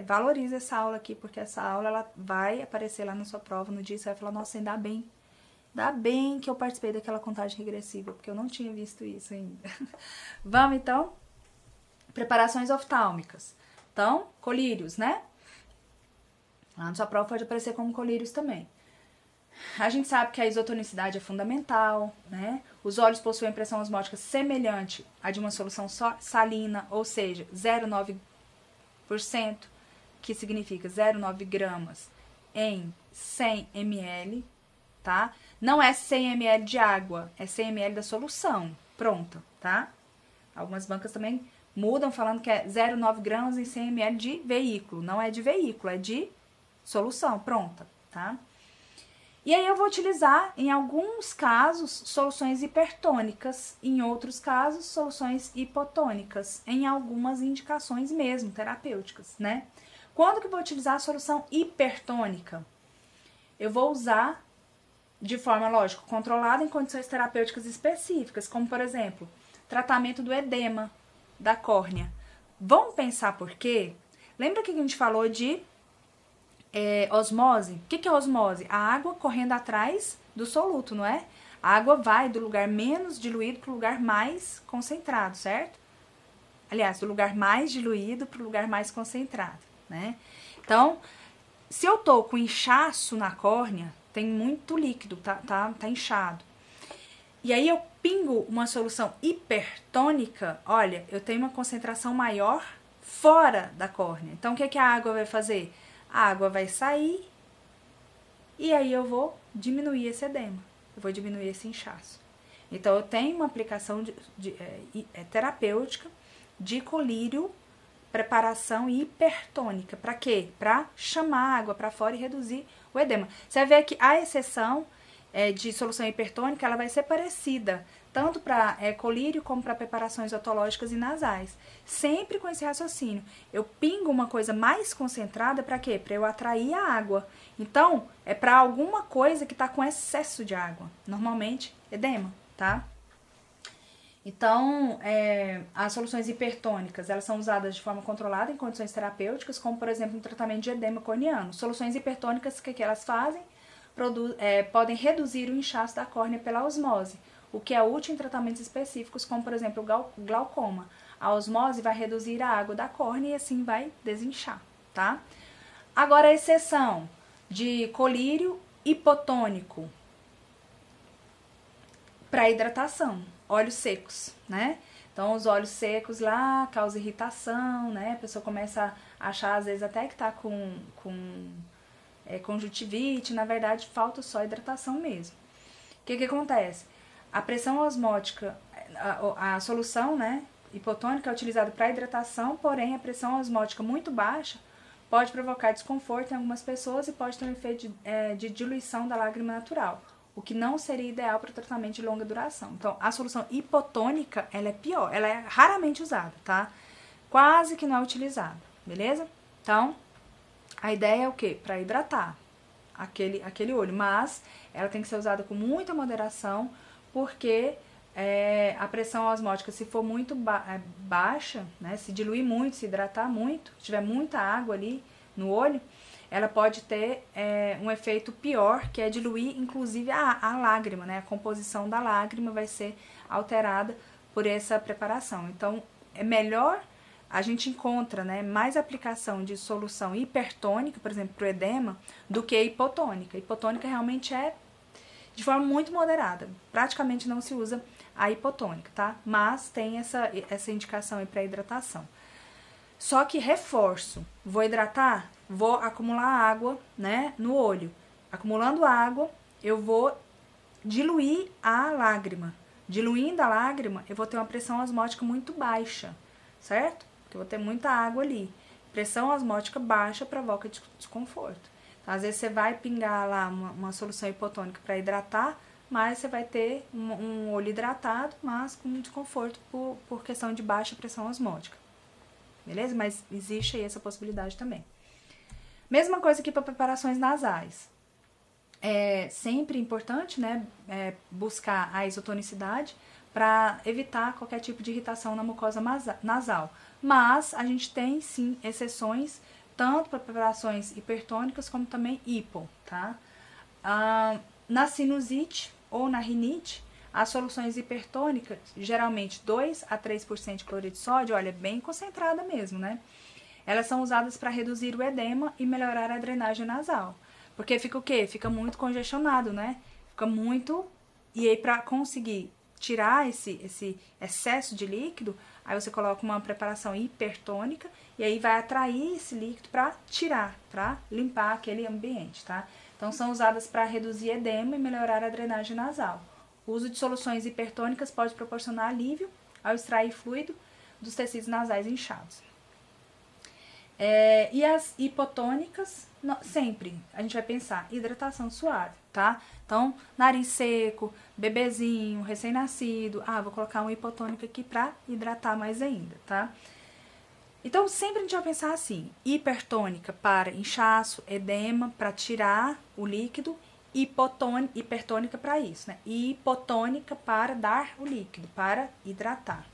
Valorize essa aula aqui, porque essa aula ela vai aparecer lá na sua prova no dia, você vai falar, nossa, ainda bem que eu participei daquela contagem regressiva, porque eu não tinha visto isso ainda. Vamos então? Preparações oftálmicas. Então, colírios, né? Lá na sua prova pode aparecer como colírios também. A gente sabe que a isotonicidade é fundamental, né? Os óleos possuem pressão osmótica semelhante à de uma solução salina, ou seja, 0,9%, que significa 0,9 gramas em 100 ml, tá? Não é 100 ml de água, é 100 ml da solução pronta, tá? Algumas bancas também mudam falando que é 0,9 gramas em 100 ml de veículo. Não é de veículo, é de solução pronta, tá? E aí eu vou utilizar, em alguns casos, soluções hipertônicas, em outros casos, soluções hipotônicas, em algumas indicações mesmo, terapêuticas, né? Quando que eu vou utilizar a solução hipertônica? Eu vou usar de forma, lógico, controlada em condições terapêuticas específicas, como, por exemplo, tratamento do edema da córnea. Vamos pensar por quê? Lembra que a gente falou de osmose? O que é osmose? A água correndo atrás do soluto, não é? A água vai do lugar menos diluído para o lugar mais concentrado, certo? Aliás, do lugar mais diluído para o lugar mais concentrado, né? Então, se eu tô com inchaço na córnea, tem muito líquido, tá inchado. E aí eu pingo uma solução hipertônica, olha, eu tenho uma concentração maior fora da córnea. Então, o que a água vai fazer? A água vai sair e aí eu vou diminuir esse edema, eu vou diminuir esse inchaço. Então, eu tenho uma aplicação terapêutica de colírio, preparação hipertônica. Para quê? Para chamar a água para fora e reduzir o edema. Você vai ver que a exceção de solução hipertônica, ela vai ser parecida, tanto para colírio como para preparações otológicas e nasais. Sempre com esse raciocínio. Eu pingo uma coisa mais concentrada para quê? Para eu atrair a água. Então, é para alguma coisa que está com excesso de água. Normalmente, edema, tá? Então, as soluções hipertônicas, elas são usadas de forma controlada em condições terapêuticas, como, por exemplo, no tratamento de edema corneano. Soluções hipertônicas, o que elas fazem? Podem reduzir o inchaço da córnea pela osmose, o que é útil em tratamentos específicos, como, por exemplo, o glaucoma. A osmose vai reduzir a água da córnea e assim vai desinchar, tá? Agora, a exceção de colírio hipotônico para hidratação, óleos secos, né? Então, os óleos secos lá causam irritação, né? A pessoa começa a achar, às vezes, até que tá com conjuntivite, na verdade, falta só hidratação mesmo. O que acontece? A pressão osmótica, a solução, né, hipotônica é utilizada para hidratação, porém a pressão osmótica muito baixa pode provocar desconforto em algumas pessoas e pode ter um efeito de diluição da lágrima natural, o que não seria ideal para o tratamento de longa duração. Então, a solução hipotônica, ela é pior, ela é raramente usada, tá? Quase que não é utilizada, beleza? Então, a ideia é o quê? Para hidratar aquele olho, mas ela tem que ser usada com muita moderação, porque a pressão osmótica, se for muito baixa, né, se diluir muito, se hidratar muito, se tiver muita água ali no olho, ela pode ter um efeito pior, que é diluir, inclusive, a lágrima, né? A composição da lágrima vai ser alterada por essa preparação. Então, é melhor, a gente encontra, né, mais aplicação de solução hipertônica, por exemplo, para o edema, do que hipotônica. Hipotônica realmente é de forma muito moderada, praticamente não se usa a hipotônica, tá? Mas tem essa indicação aí para hidratação. Só que reforço, vou hidratar, vou acumular água, né, no olho. Acumulando água, eu vou diluir a lágrima. Diluindo a lágrima, eu vou ter uma pressão osmótica muito baixa, certo? Porque eu vou ter muita água ali. Pressão osmótica baixa provoca desconforto. Então, às vezes você vai pingar lá uma solução hipotônica para hidratar, mas você vai ter um olho hidratado, mas com desconforto por questão de baixa pressão osmótica. Beleza? Mas existe aí essa possibilidade também. Mesma coisa aqui para preparações nasais. É sempre importante, né, buscar a isotonicidade para evitar qualquer tipo de irritação na mucosa nasal. Mas a gente tem, sim, exceções, tanto para preparações hipertônicas como também hipo, tá? Na sinusite ou na rinite, as soluções hipertônicas, geralmente 2 a 3% de cloreto de sódio, olha, bem concentrada mesmo, né? Elas são usadas para reduzir o edema e melhorar a drenagem nasal. Porque fica o quê? Fica muito congestionado, né? Fica muito... E aí, pra conseguir tirar esse excesso de líquido, aí você coloca uma preparação hipertônica e aí vai atrair esse líquido para tirar, para limpar aquele ambiente, tá? Então, são usadas para reduzir edema e melhorar a drenagem nasal. O uso de soluções hipertônicas pode proporcionar alívio ao extrair fluido dos tecidos nasais inchados. E as hipotônicas, sempre a gente vai pensar hidratação suave, tá? Então, nariz seco, bebezinho, recém-nascido, vou colocar uma hipotônica aqui pra hidratar mais ainda, tá? Então, sempre a gente vai pensar assim, hipertônica para inchaço, edema, para tirar o líquido, hipertônica para isso, né? E hipotônica para dar o líquido, para hidratar.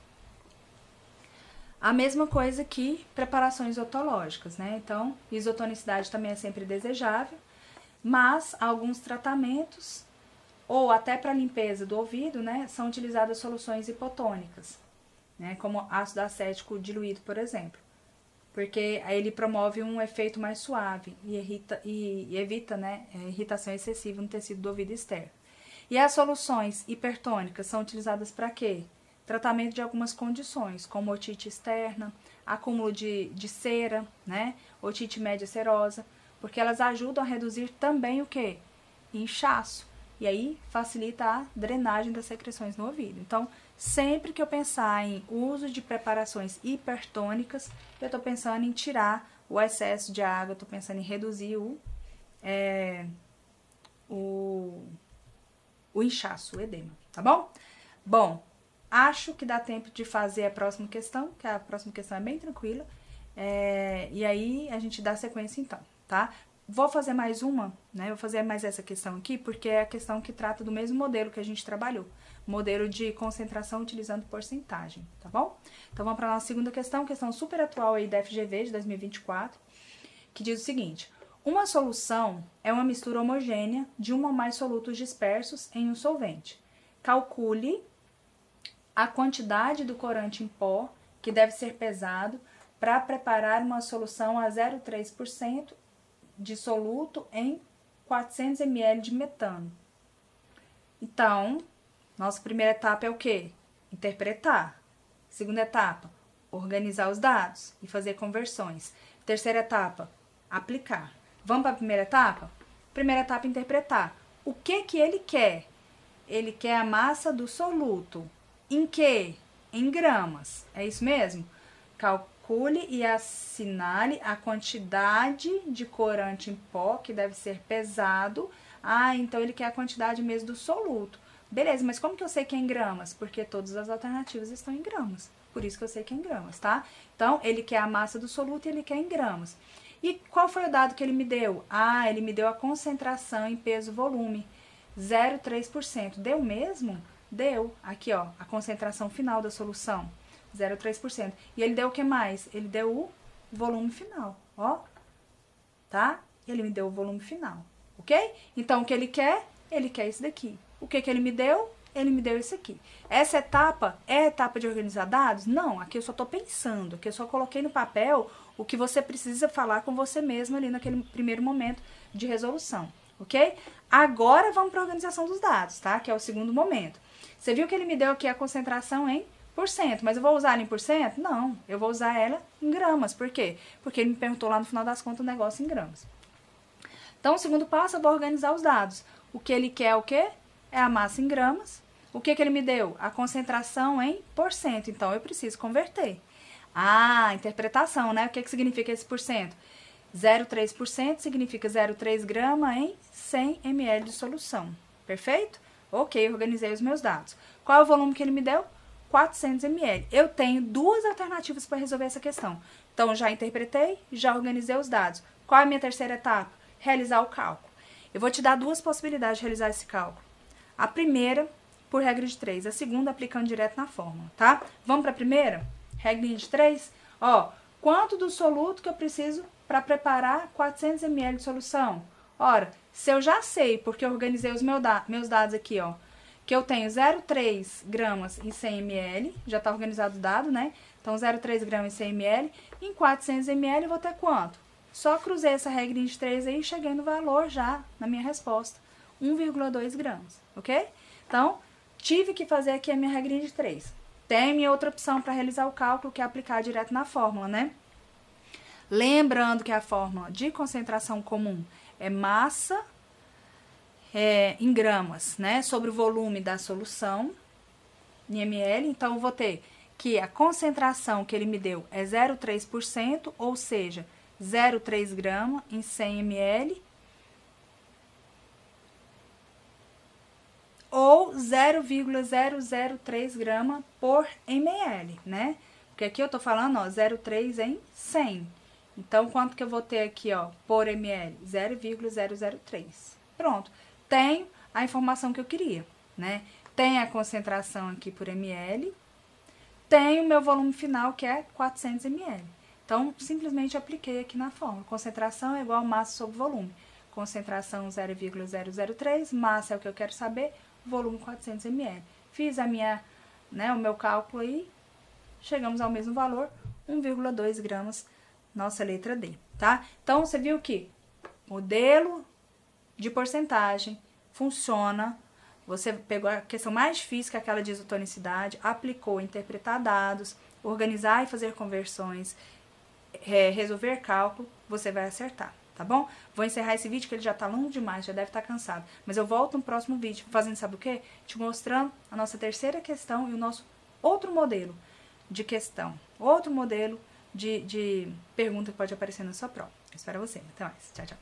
A mesma coisa que preparações otológicas, né? Então, isotonicidade também é sempre desejável, mas alguns tratamentos, ou até para limpeza do ouvido, né, são utilizadas soluções hipotônicas, né, como ácido acético diluído, por exemplo, porque aí ele promove um efeito mais suave e evita, né, irritação excessiva no tecido do ouvido externo. E as soluções hipertônicas são utilizadas para quê? Tratamento de algumas condições, como otite externa, acúmulo de cera, né, otite média serosa, porque elas ajudam a reduzir também o quê? Inchaço. E aí facilita a drenagem das secreções no ouvido. Então, sempre que eu pensar em uso de preparações hipertônicas, eu estou pensando em tirar o excesso de água, estou pensando em reduzir o inchaço, o edema, tá bom? Bom, acho que dá tempo de fazer a próxima questão, que a próxima questão é bem tranquila. E aí a gente dá sequência então, tá? Vou fazer mais uma, né? Vou fazer mais essa questão aqui, porque é a questão que trata do mesmo modelo que a gente trabalhou. Modelo de concentração utilizando porcentagem, tá bom? Então vamos para a nossa segunda questão super atual aí da FGV de 2024, que diz o seguinte: uma solução é uma mistura homogênea de um ou mais solutos dispersos em um solvente. Calcule a quantidade do corante em pó que deve ser pesado para preparar uma solução a 0,3% de soluto em 400 ml de metano. Então, nossa primeira etapa é o quê? Interpretar. Segunda etapa, organizar os dados e fazer conversões. Terceira etapa, aplicar. Vamos para a primeira etapa? Primeira etapa, interpretar. O que ele quer? Ele quer a massa do soluto. Em quê? Em gramas. É isso mesmo? Calcule e assinale a quantidade de corante em pó que deve ser pesado. Então ele quer a quantidade mesmo do soluto. Beleza, mas como que eu sei que é em gramas? Porque todas as alternativas estão em gramas. Por isso que eu sei que é em gramas, tá? Então, ele quer a massa do soluto e ele quer em gramas. E qual foi o dado que ele me deu? Ele me deu a concentração em peso-volume. 0,3%. Deu mesmo? Deu. Aqui, ó, a concentração final da solução. 0,3%. E ele deu o que mais? Ele deu o volume final, ó. Tá? Ele me deu o volume final, ok? Então, o que ele quer? Ele quer isso daqui. O que ele me deu? Ele me deu isso aqui. Essa etapa é a etapa de organizar dados? Não, aqui eu só tô pensando, aqui eu só coloquei no papel o que você precisa falar com você mesmo ali naquele primeiro momento de resolução, ok? Agora vamos para a organização dos dados, tá? Que é o segundo momento. Você viu que ele me deu aqui a concentração em %, mas eu vou usar ela em %? Não, eu vou usar ela em gramas. Por quê? Porque ele me perguntou lá no final das contas o negócio em gramas. Então, o segundo passo, eu vou organizar os dados. O que ele quer é o quê? É a massa em gramas. O que ele me deu? A concentração em %. Então, eu preciso converter. Interpretação, né? O que significa esse %? 0,3% significa 0,3 grama em 100 ml de solução. Perfeito? Ok, organizei os meus dados. Qual é o volume que ele me deu? 400 ml. Eu tenho duas alternativas para resolver essa questão. Então, já interpretei, já organizei os dados. Qual é a minha terceira etapa? Realizar o cálculo. Eu vou te dar duas possibilidades de realizar esse cálculo. A primeira, por regra de 3. A segunda, aplicando direto na fórmula, tá? Vamos para a primeira? Regrinha de 3. Ó, quanto do soluto que eu preciso para preparar 400 ml de solução? Ora, se eu já sei, porque eu organizei os meus dados aqui, ó, que eu tenho 0,3 gramas em 100 ml, já está organizado o dado, né? Então, 0,3 gramas em 100 ml, em 400 ml eu vou ter quanto? Só cruzei essa regrinha de 3 aí e cheguei no valor já, na minha resposta. 1,2 gramas, ok? Então, tive que fazer aqui a minha regrinha de 3. Tem minha outra opção para realizar o cálculo, que é aplicar direto na fórmula, né? Lembrando que a fórmula de concentração comum é massa em gramas, né? Sobre o volume da solução em ml. Então, eu vou ter que a concentração que ele me deu é 0,3%, ou seja, 0,3 grama em 100 ml, ou 0,003 grama por ml, né? Porque aqui eu tô falando, ó, 0,3 em 100. Então, quanto que eu vou ter aqui, ó, por ml? 0,003. Pronto. Tenho a informação que eu queria, né? Tem a concentração aqui por ml, tem o meu volume final, que é 400 ml. Então, simplesmente apliquei aqui na fórmula. Concentração é igual a massa sobre volume. Concentração 0,003, massa é o que eu quero saber, volume 400 ml. Fiz a minha, né, o meu cálculo aí, chegamos ao mesmo valor, 1,2 gramas, nossa letra D, tá? Então, você viu que modelo de porcentagem funciona. Você pegou a questão mais difícil, que é aquela de isotonicidade, aplicou interpretar dados, organizar e fazer conversões, resolver cálculo, você vai acertar, tá bom? Vou encerrar esse vídeo, que ele já tá longo demais, já deve estar cansado. Mas eu volto no próximo vídeo, fazendo sabe o quê? Te mostrando a nossa terceira questão e o nosso outro modelo de questão. Outro modelo de pergunta que pode aparecer na sua prova. Eu espero você. Até mais. Tchau, tchau.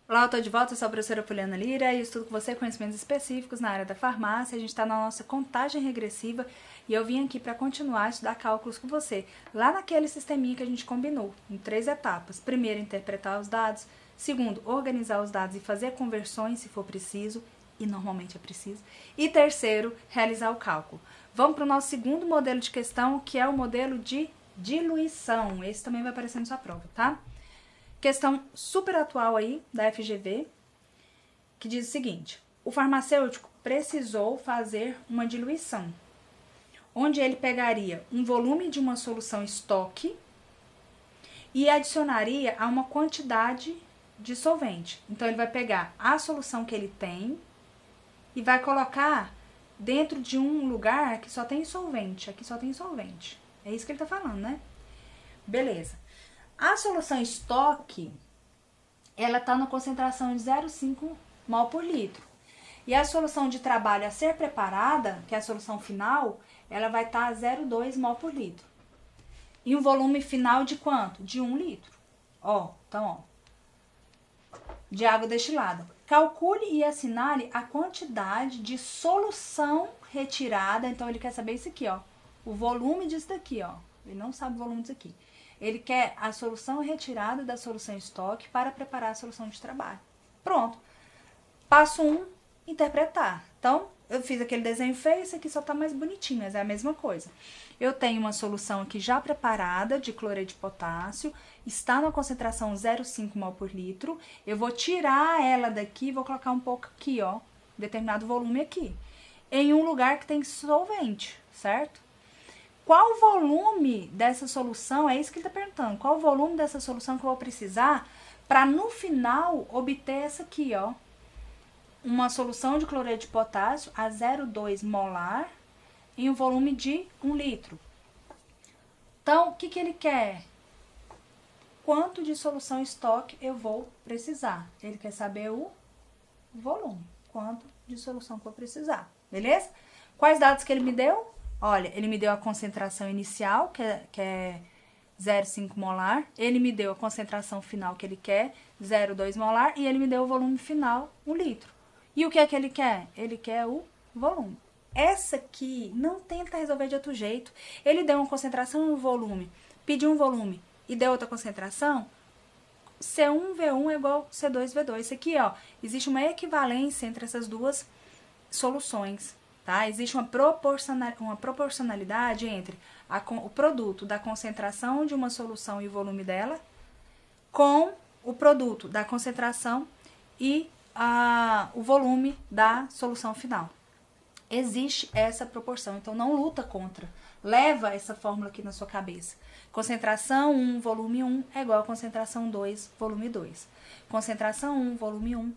Olá, eu tô de volta, eu sou a professora Poliana Lira e estudo com você conhecimentos específicos na área da farmácia. A gente está na nossa contagem regressiva e eu vim aqui para continuar a estudar cálculos com você, lá naquele sisteminha que a gente combinou, em 3 etapas. Primeiro, interpretar os dados. Segundo, organizar os dados e fazer conversões, se for preciso, e normalmente é preciso. E terceiro, realizar o cálculo. Vamos para o nosso segundo modelo de questão, que é o modelo de diluição. Esse também vai aparecer na sua prova, tá? Questão super atual aí, da FGV, que diz o seguinte: o farmacêutico precisou fazer uma diluição, onde ele pegaria um volume de uma solução estoque e adicionaria a uma quantidade de solvente. Então, ele vai pegar a solução que ele tem e vai colocar dentro de um lugar que só tem solvente. Aqui só tem solvente. É isso que ele tá falando, né? Beleza. A solução estoque, ela está na concentração de 0,5 mol por litro. E a solução de trabalho a ser preparada, que é a solução final, ela vai estar a 0,2 mol por litro. E um volume final de quanto? De 1 litro. Ó, então, ó, de água destilada. Calcule e assinale a quantidade de solução retirada. Então, ele quer saber isso aqui, ó. O volume disso daqui, ó. Ele não sabe o volume disso aqui. Ele quer a solução retirada da solução estoque para preparar a solução de trabalho. Pronto. Passo 1, interpretar. Então, eu fiz aquele desenho feio, esse aqui só tá mais bonitinho, mas é a mesma coisa. Eu tenho uma solução aqui já preparada de cloreto de potássio, está na concentração 0,5 mol por litro. Eu vou tirar ela daqui e vou colocar um pouco aqui, ó, determinado volume aqui, em um lugar que tem solvente, certo? Qual o volume dessa solução, é isso que ele está perguntando, qual o volume dessa solução que eu vou precisar para no final obter essa aqui, ó, uma solução de cloreto de potássio a 0,2 molar em um volume de 1 litro. Então, o que que ele quer? Quanto de solução estoque eu vou precisar? Ele quer saber o volume, quanto de solução que eu vou precisar, beleza? Quais dados que ele me deu? Olha, ele me deu a concentração inicial, que é 0,5 molar. Ele me deu a concentração final que ele quer, 0,2 molar. E ele me deu o volume final, 1 litro. E o que é que ele quer? Ele quer o volume. Essa aqui não tenta resolver de outro jeito. Ele deu uma concentração e um volume. Pediu um volume e deu outra concentração. C1V1 é igual C2V2. Isso aqui, ó, existe uma equivalência entre essas duas soluções. Tá? Existe uma proporcionalidade entre o produto da concentração de uma solução e o volume dela com o produto da concentração e o volume da solução final. Existe essa proporção, então não luta contra. Leva essa fórmula aqui na sua cabeça. Concentração 1, volume 1 é igual a concentração 2, volume 2. Concentração 1, volume 1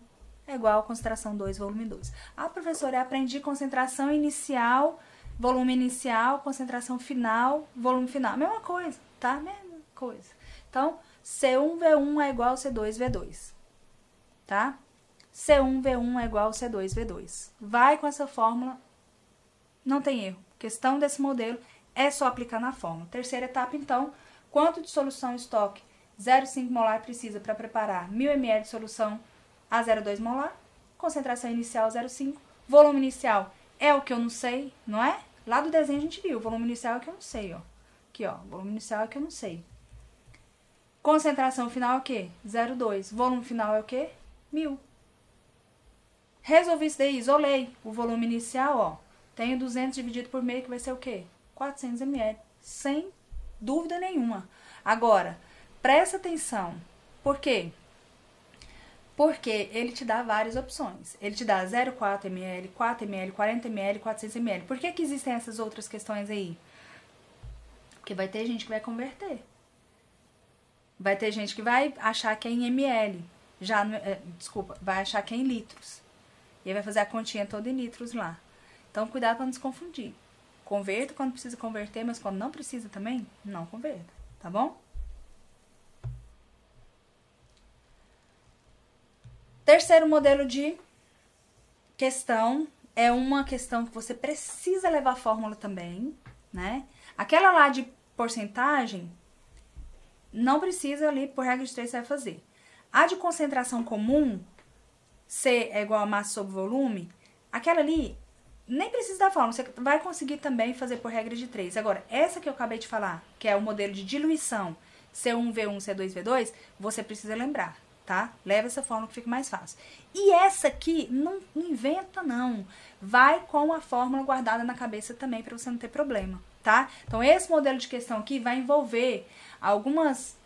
é igual a concentração 2, volume 2. Ah, professora, eu aprendi concentração inicial, volume inicial, concentração final, volume final. Mesma coisa, tá? Mesma coisa. Então, C1V1 é igual a C2V2, tá? C1V1 é igual a C2V2. Vai com essa fórmula, não tem erro. Questão desse modelo é só aplicar na fórmula. Terceira etapa, então, quanto de solução estoque 0,5 molar precisa para preparar 1.000 ml de solução a 0,2 molar? Concentração inicial 0,5. Volume inicial é o que eu não sei, não é? Lá do desenho a gente viu, o volume inicial é o que eu não sei, ó. Aqui, ó, volume inicial é o que eu não sei. Concentração final é o quê? 0,2. Volume final é o quê? 1.000. Resolvi isso daí, isolei o volume inicial, ó. Tenho 200 dividido por meio, que vai ser o quê? 400 ml. Sem dúvida nenhuma. Agora, presta atenção. Por quê? Porque ele te dá várias opções. Ele te dá 0,4 ml, 4 ml, 40 ml, 400 ml. Por que existem essas outras questões aí? Porque vai ter gente que vai converter. Vai ter gente que vai achar que é em ml. Vai achar que é em litros. E aí vai fazer a continha toda em litros lá. Então, cuidado para não se confundir. Converta quando precisa converter, mas quando não precisa também, não converta, tá bom? Terceiro modelo de questão é uma questão que você precisa levar fórmula também, né? Aquela lá de porcentagem, não precisa ali, por regra de 3, você vai fazer. A de concentração comum, C é igual a massa sobre volume, aquela ali, nem precisa da fórmula, você vai conseguir também fazer por regra de 3. Agora, essa que eu acabei de falar, que é o modelo de diluição, C1V1, C2V2, você precisa lembrar, tá? Leva essa fórmula que fica mais fácil. E essa aqui, não inventa não, vai com a fórmula guardada na cabeça também, para você não ter problema, tá? Então, esse modelo de questão aqui vai envolver algumas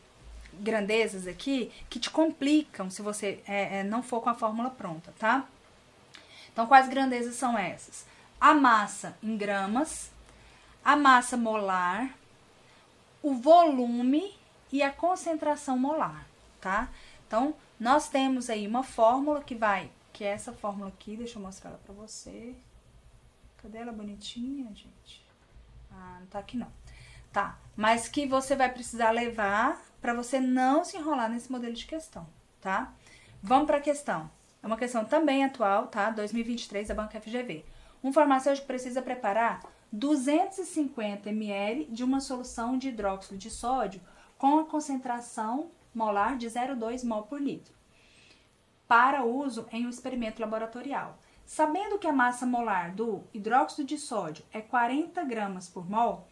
grandezas aqui que te complicam se você não for com a fórmula pronta, tá? Então, quais grandezas são essas? A massa em gramas, a massa molar, o volume e a concentração molar, tá? Então, nós temos aí uma fórmula que é essa fórmula aqui, deixa eu mostrar ela pra você. Cadê ela bonitinha, gente? Ah, não tá aqui não. Tá, mas que você vai precisar levar para você não se enrolar nesse modelo de questão, tá? Vamos para a questão. É uma questão também atual, tá? 2023 da Banca FGV. Um farmacêutico precisa preparar 250 ml de uma solução de hidróxido de sódio com a concentração molar de 0,2 mol por litro para uso em um experimento laboratorial. Sabendo que a massa molar do hidróxido de sódio é 40 gramas por mol,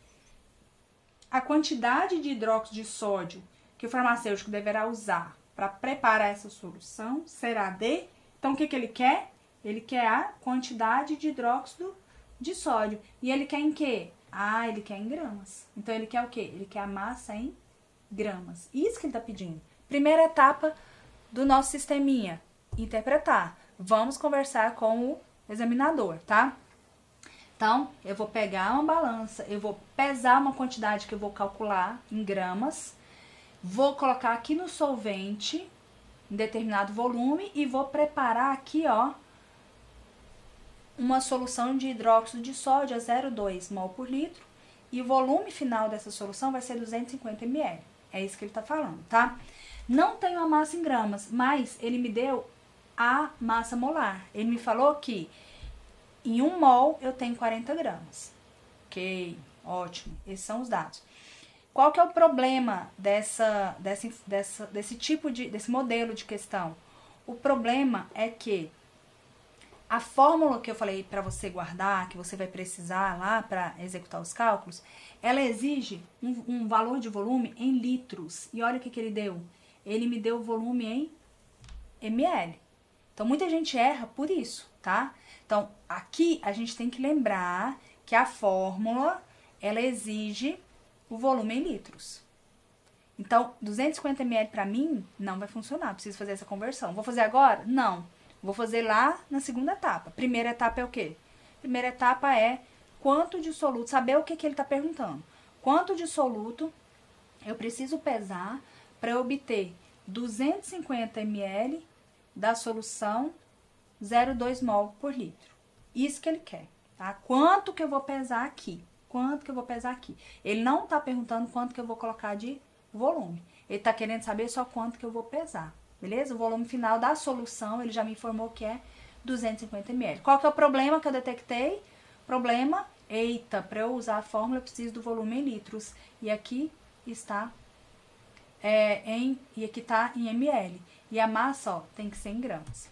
a quantidade de hidróxido de sódio que o farmacêutico deverá usar para preparar essa solução será de... Então, o que ele quer? Ele quer a quantidade de hidróxido de sódio. E ele quer em quê? Ah, ele quer em gramas. Então, ele quer o quê? Ele quer a massa em gramas. Isso que ele está pedindo. Primeira etapa do nosso sisteminha, interpretar. Vamos conversar com o examinador, tá? Então, eu vou pegar uma balança, eu vou pesar uma quantidade que eu vou calcular em gramas, vou colocar aqui no solvente, em determinado volume, e vou preparar aqui, ó, uma solução de hidróxido de sódio a 0,2 mol por litro, e o volume final dessa solução vai ser 250 ml. É isso que ele tá falando, tá? Não tenho a massa em gramas, mas ele me deu a massa molar. Ele me falou que em 1 mol eu tenho 40 gramas. Ok, ótimo. Esses são os dados. Qual que é o problema desse modelo de questão? O problema é que a fórmula que eu falei para você guardar, que você vai precisar lá para executar os cálculos, ela exige um valor de volume em litros. E olha o que ele deu. Ele me deu o volume em ml. Então, muita gente erra por isso, tá? Então, aqui a gente tem que lembrar que a fórmula, ela exige o volume em litros. Então, 250 ml para mim não vai funcionar. Preciso fazer essa conversão. Vou fazer agora? Não. Vou fazer lá na segunda etapa. Primeira etapa é o quê? Primeira etapa é quanto de soluto, saber o que ele está perguntando. Quanto de soluto eu preciso pesar para obter 250 ml da solução 0,2 mol por litro. Isso que ele quer, tá? Quanto que eu vou pesar aqui? Quanto que eu vou pesar aqui? Ele não tá perguntando quanto que eu vou colocar de volume. Ele tá querendo saber só quanto que eu vou pesar, beleza? O volume final da solução, ele já me informou que é 250 ml. Qual que é o problema que eu detectei? Problema, eita, para eu usar a fórmula eu preciso do volume em litros. E aqui está e aqui tá em ml. E a massa, ó, tem que ser em gramas.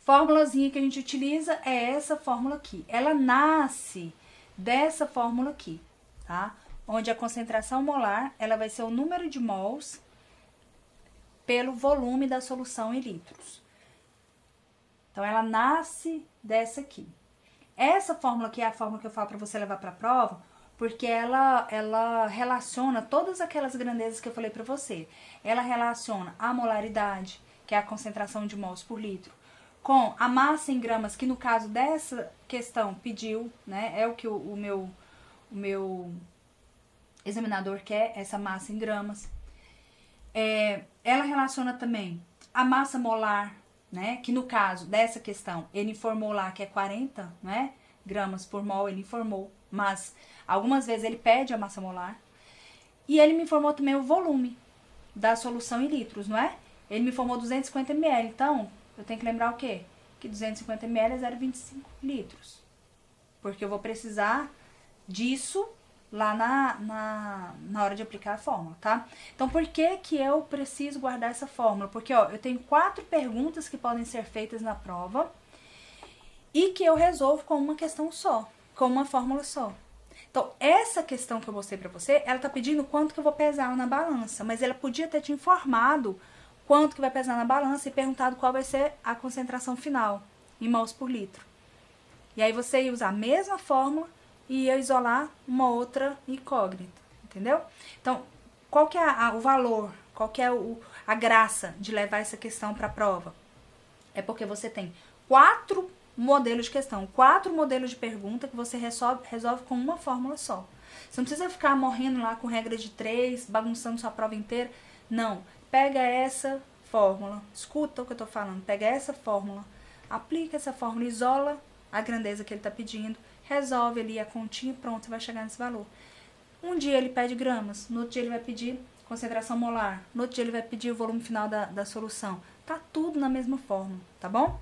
Fórmulazinha que a gente utiliza é essa fórmula aqui. Ela nasce dessa fórmula aqui, tá? Onde a concentração molar, ela vai ser o número de mols pelo volume da solução em litros. Então, ela nasce dessa aqui. Essa fórmula aqui é a fórmula que eu falo para você levar para a prova, porque ela relaciona todas aquelas grandezas que eu falei para você. Ela relaciona a molaridade, que é a concentração de mols por litro, com a massa em gramas, que no caso dessa questão pediu, né? É o que o meu examinador quer, essa massa em gramas. Ela relaciona também a massa molar, né? Que no caso dessa questão, ele informou lá que é 40, né? Gramas por mol, ele informou. Mas algumas vezes ele pede a massa molar. E ele me informou também o volume da solução em litros, não é? Ele me informou 250 ml. Então, eu tenho que lembrar o quê? Que 250 ml é 0,25 litros. Porque eu vou precisar disso lá na hora de aplicar a fórmula, tá? Então, por que que eu preciso guardar essa fórmula? Porque, ó, eu tenho 4 perguntas que podem ser feitas na prova e que eu resolvo com uma questão só, com uma fórmula só. Então, essa questão que eu mostrei pra você, ela tá pedindo quanto que eu vou pesar na balança, mas ela podia ter te informado quanto que vai pesar na balança e perguntado qual vai ser a concentração final em mols por litro. E aí você ia usar a mesma fórmula e ia isolar uma outra incógnita, entendeu? Então, qual que é o valor, qual que é a graça de levar essa questão para a prova? É porque você tem 4 modelos de questão, 4 modelos de pergunta que você resolve com uma fórmula só. Você não precisa ficar morrendo lá com regra de 3, bagunçando sua prova inteira. Não, pega essa fórmula, escuta o que eu tô falando, pega essa fórmula, aplica essa fórmula, isola a grandeza que ele tá pedindo, resolve ali a continha e pronto, você vai chegar nesse valor. Um dia ele pede gramas, no outro dia ele vai pedir concentração molar, no outro dia ele vai pedir o volume final da solução. Tá tudo na mesma fórmula, tá bom?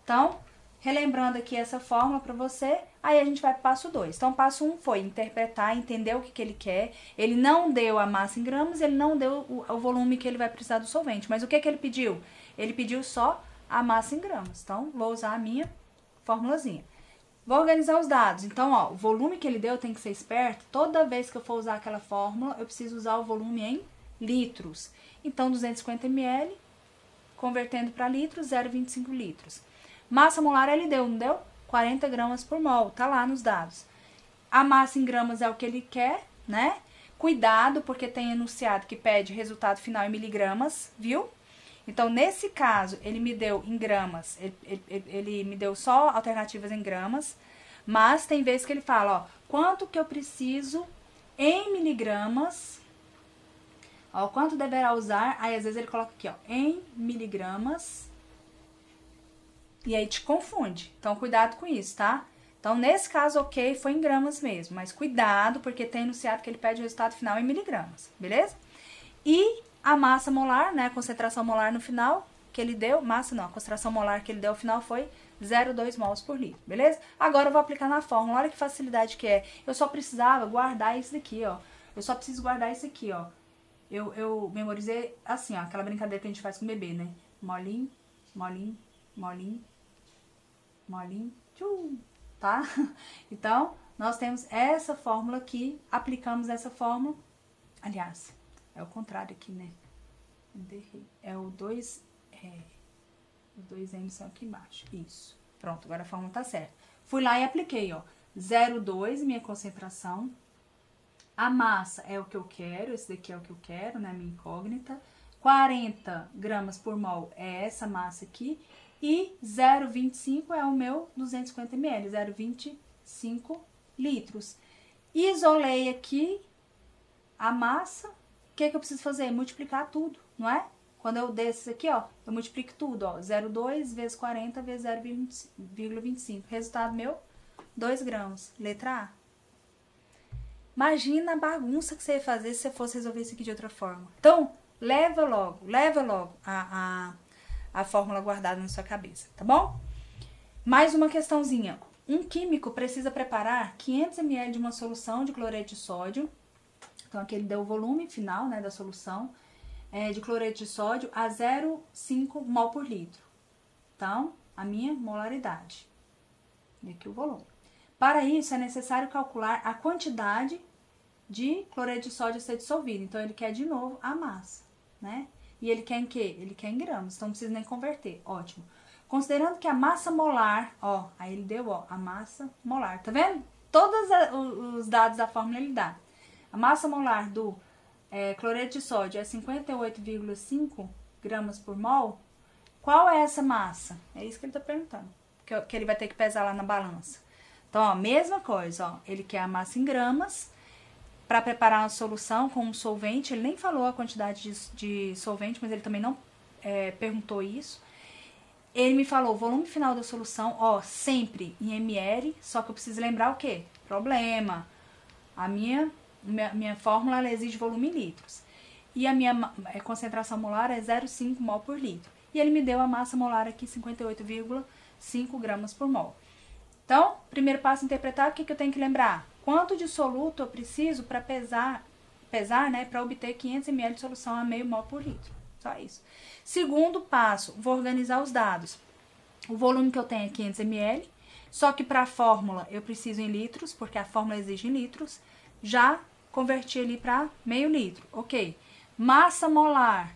Então, relembrando aqui essa fórmula para você, aí a gente vai pro passo 2. Então, passo 1 foi interpretar, entender o que ele quer. Ele não deu a massa em gramas, ele não deu o volume que ele vai precisar do solvente. Mas o que ele pediu? Ele pediu só a massa em gramas. Então, vou usar a minha formulazinha. Vou organizar os dados. Então, ó, o volume que ele deu, tem que ser esperto. Toda vez que eu for usar aquela fórmula, eu preciso usar o volume em litros. Então, 250 ml, convertendo para litros, 0,25 litros. Massa molar ele deu, não deu? 40 gramas por mol, tá lá nos dados. A massa em gramas é o que ele quer, né? Cuidado, porque tem enunciado que pede resultado final em miligramas, viu? Então, nesse caso, ele me deu em gramas, ele me deu só alternativas em gramas, mas tem vezes que ele fala, ó, quanto que eu preciso em miligramas, ó, quanto deverá usar, aí às vezes ele coloca aqui, ó, em miligramas, e aí te confunde. Então, cuidado com isso, tá? Então, nesse caso, ok, foi em gramas mesmo. Mas cuidado, porque tem enunciado que ele pede o resultado final em miligramas, beleza? E a massa molar, né, a concentração molar no final, que ele deu, massa não, a concentração molar que ele deu no final foi 0,2 mols por litro, beleza? Agora eu vou aplicar na fórmula, olha que facilidade que é. Eu só precisava guardar isso daqui, ó. Eu só preciso guardar isso aqui, ó. Eu memorizei assim, ó, aquela brincadeira que a gente faz com o bebê, né? Molinho, molinho, molinho, molinho, tchum, tá? Então, nós temos essa fórmula aqui, aplicamos essa fórmula, aliás, é o contrário aqui, né? É o 2, os dois M's são aqui embaixo, isso. Pronto, agora a fórmula tá certa. Fui lá e apliquei, ó, 0,2, minha concentração, A massa é o que eu quero, esse daqui é o que eu quero, né, minha incógnita. 40 gramas por mol é essa massa aqui. E 0,25 é o meu 250 ml, 0,25 litros. Isolei aqui a massa. O que eu preciso fazer? Multiplicar tudo, não é? Quando eu desço isso aqui, ó, eu multiplico tudo, ó. 0,2 vezes 40 vezes 0,25. Resultado meu, 2 gramas. Letra A. Imagina a bagunça que você ia fazer se você fosse resolver isso aqui de outra forma. Então, leva logo a fórmula guardada na sua cabeça, tá bom? Mais uma questãozinha. Um químico precisa preparar 500 ml de uma solução de cloreto de sódio. Então, aqui ele deu o volume final, né, da solução de cloreto de sódio a 0,5 mol por litro. Então, a minha molaridade. E aqui o volume. Para isso, é necessário calcular a quantidade de cloreto de sódio a ser dissolvido. Então, ele quer de novo a massa, né? E ele quer em quê? Ele quer em gramas, então não precisa nem converter. Ótimo. Considerando que a massa molar, ó, aí ele deu, ó, a massa molar. Tá vendo? Todos os dados da fórmula ele dá. A massa molar do cloreto de sódio é 58,5 gramas por mol. Qual é essa massa? É isso que ele tá perguntando. Que ele vai ter que pesar lá na balança. Então, ó, mesma coisa, ó. Ele quer a massa em gramas. Para preparar uma solução com um solvente, ele nem falou a quantidade de solvente, mas ele também não perguntou isso. Ele me falou o volume final da solução, ó, sempre em ml, só que eu preciso lembrar o quê? Problema. A minha fórmula, ela exige volume em litros. E a minha concentração molar é 0,5 mol por litro. E ele me deu a massa molar aqui, 58,5 gramas por mol. Então, primeiro passo, interpretar, o que eu tenho que lembrar? Quanto de soluto eu preciso para pesar, né, para obter 500 ml de solução a meio mol por litro. Só isso. Segundo passo, vou organizar os dados. O volume que eu tenho é 500 ml, só que para a fórmula eu preciso em litros, porque a fórmula exige em litros. Já converti ali para meio litro. Ok. Massa molar,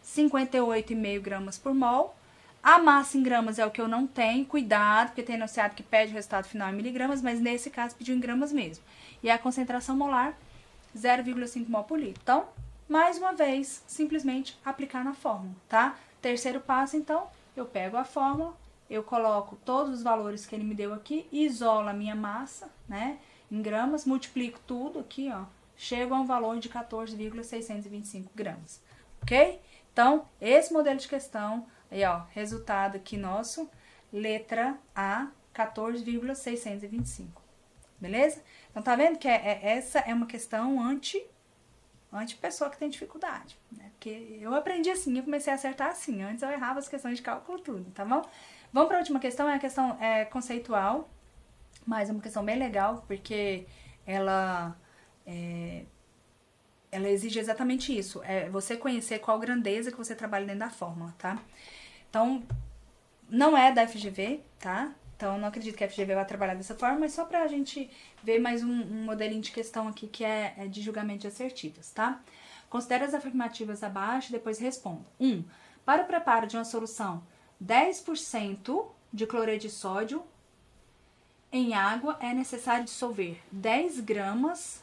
58,5 gramas por mol. A massa em gramas é o que eu não tenho, cuidado, porque tem enunciado que pede o resultado final em miligramas, mas nesse caso pediu em gramas mesmo. E a concentração molar, 0,5 mol por litro. Então, mais uma vez, simplesmente aplicar na fórmula, tá? Terceiro passo, então, eu pego a fórmula, eu coloco todos os valores que ele me deu aqui, isolo a minha massa, né, em gramas, multiplico tudo aqui, ó, chego a um valor de 14,625 gramas, ok? Então, esse modelo de questão... Aí, ó, resultado aqui nosso, letra A, 14,625. Beleza? Então, tá vendo que essa é uma questão anti pessoa que tem dificuldade, né? Porque eu aprendi assim, eu comecei a acertar assim. Antes eu errava as questões de cálculo tudo, tá bom? Vamos para a última questão, é a questão conceitual, mas é uma questão bem legal, porque ela exige exatamente isso, você conhecer qual grandeza que você trabalha dentro da fórmula, tá? Então, não é da FGV, tá? Então, não acredito que a FGV vai trabalhar dessa forma, mas só pra gente ver mais um modelinho de questão aqui que é de julgamento de assertivas, tá? Considere as afirmativas abaixo e depois responda. 1. Para o preparo de uma solução 10% de cloreto de sódio em água, é necessário dissolver 10 gramas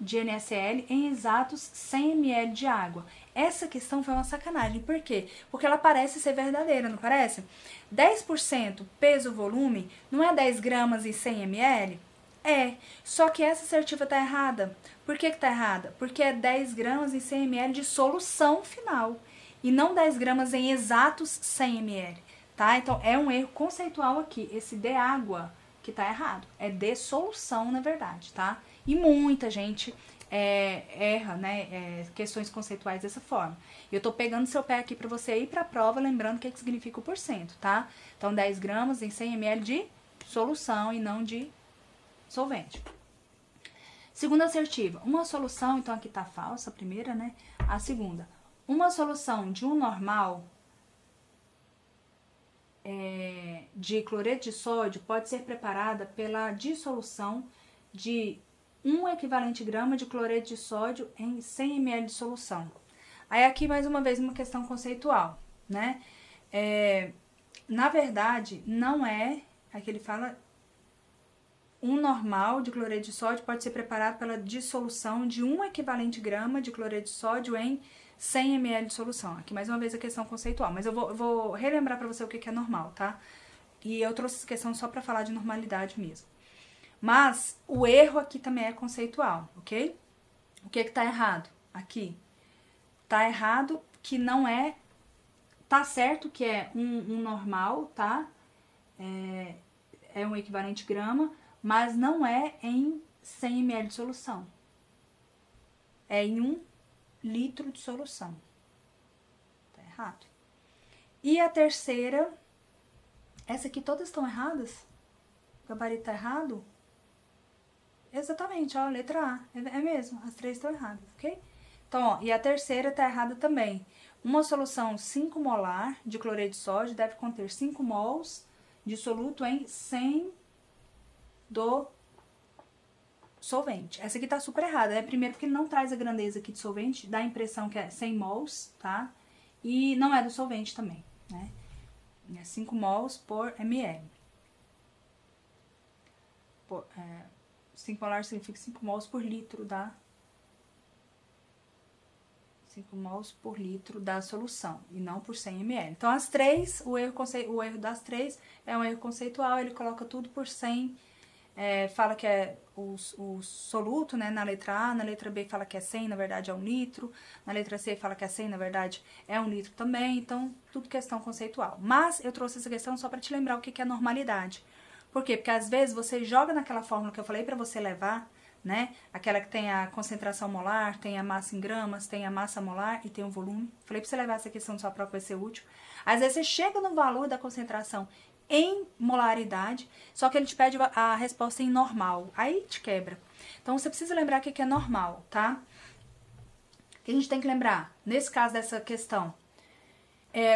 de NaCl em exatos 100 ml de água. Essa questão foi uma sacanagem. Por quê? Porque ela parece ser verdadeira, não parece? 10% peso-volume não é 10 gramas em 100 ml? É, só que essa assertiva tá errada. Por que tá errada? Porque é 10 gramas em 100 ml de solução final e não 10 gramas em exatos 100 ml, tá? Então, é um erro conceitual aqui. Esse de água que tá errado. É de solução, na verdade, tá? E muita gente erra, né, questões conceituais dessa forma. E eu tô pegando seu pé aqui pra você ir pra prova, lembrando o que significa o porcento, tá? Então, 10 gramas em 100 ml de solução e não de solvente. Segunda assertiva, uma solução, então aqui tá falsa a primeira, né? A segunda, uma solução de um normal de cloreto de sódio pode ser preparada pela dissolução de 1 equivalente grama de cloreto de sódio em 100 ml de solução. Aí aqui, mais uma vez, uma questão conceitual, né? Na verdade, não é... Aqui ele fala um normal de cloreto de sódio pode ser preparado pela dissolução de 1 equivalente grama de cloreto de sódio em 100 ml de solução. Aqui mais uma vez a questão conceitual, mas eu vou relembrar para você o que é normal, tá? E eu trouxe essa questão só para falar de normalidade mesmo. Mas o erro aqui também é conceitual, ok? O que tá errado aqui? Tá errado que não é... Tá certo que é um normal, tá? É um equivalente grama, mas não é em 100 ml de solução. É em 1 litro de solução. Tá errado. E a terceira... Essa aqui todas estão erradas? O gabarito tá errado? Exatamente, ó, letra A. É mesmo, as 3 estão erradas, ok? Então, ó, e a terceira tá errada também. Uma solução 5 molar de cloreto de sódio deve conter 5 mols de soluto em 100 do solvente. Essa aqui tá super errada, né? Primeiro porque ele não traz a grandeza aqui de solvente, dá a impressão que é 100 mols, tá? E não é do solvente também, né? É 5 mols por ml. 5 molar significa 5 mols por litro da... 5 mols por litro da solução, e não por 100 ml. Então, as 3, o erro das 3 é um erro conceitual, ele coloca tudo por 100, fala que é o soluto, né, na letra A, na letra B fala que é 100, na verdade é 1 litro, na letra C fala que é 100, na verdade é 1 litro também, então, tudo questão conceitual. Mas, eu trouxe essa questão só para te lembrar o que é normalidade. Por quê? Porque às vezes você joga naquela fórmula que eu falei para você levar, né? Aquela que tem a concentração molar, tem a massa em gramas, tem a massa molar e tem o volume. Falei pra você levar essa questão só para vai ser útil. Às vezes você chega no valor da concentração em molaridade, só que ele te pede a resposta em normal. Aí te quebra. Então você precisa lembrar o que é normal, tá? O que a gente tem que lembrar? Nesse caso dessa questão,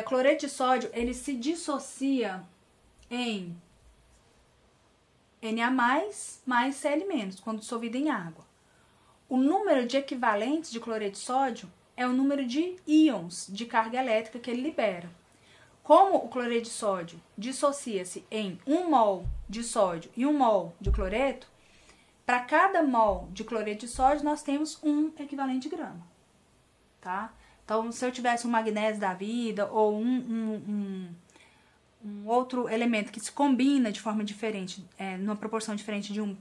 cloreto de sódio, ele se dissocia em Na+, mais Cl-, quando dissolvido em água. O número de equivalentes de cloreto de sódio é o número de íons de carga elétrica que ele libera. Como o cloreto de sódio dissocia-se em 1 mol de sódio e 1 mol de cloreto, para cada mol de cloreto de sódio nós temos 1 equivalente grama, tá? Então, se eu tivesse um magnésio da vida ou um outro elemento que se combina de forma diferente, numa proporção diferente de 1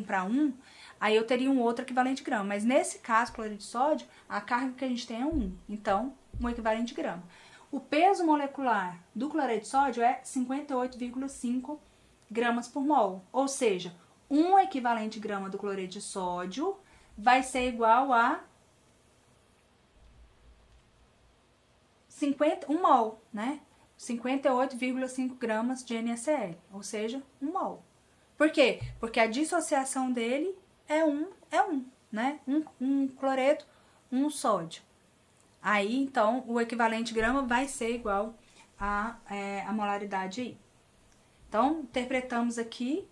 para 1, aí eu teria um outro equivalente grama. Mas nesse caso, cloreto de sódio, a carga que a gente tem é 1. Então, 1 equivalente grama. O peso molecular do cloreto de sódio é 58,5 gramas por mol. Ou seja, 1 equivalente grama do cloreto de sódio vai ser igual a 1 mol, né? 58,5 gramas de NaCl, ou seja, 1 mol. Por quê? Porque a dissociação dele é 1, né? Um cloreto, 1 sódio. Aí, então, o equivalente grama vai ser igual a molaridade aí. Então, interpretamos aqui.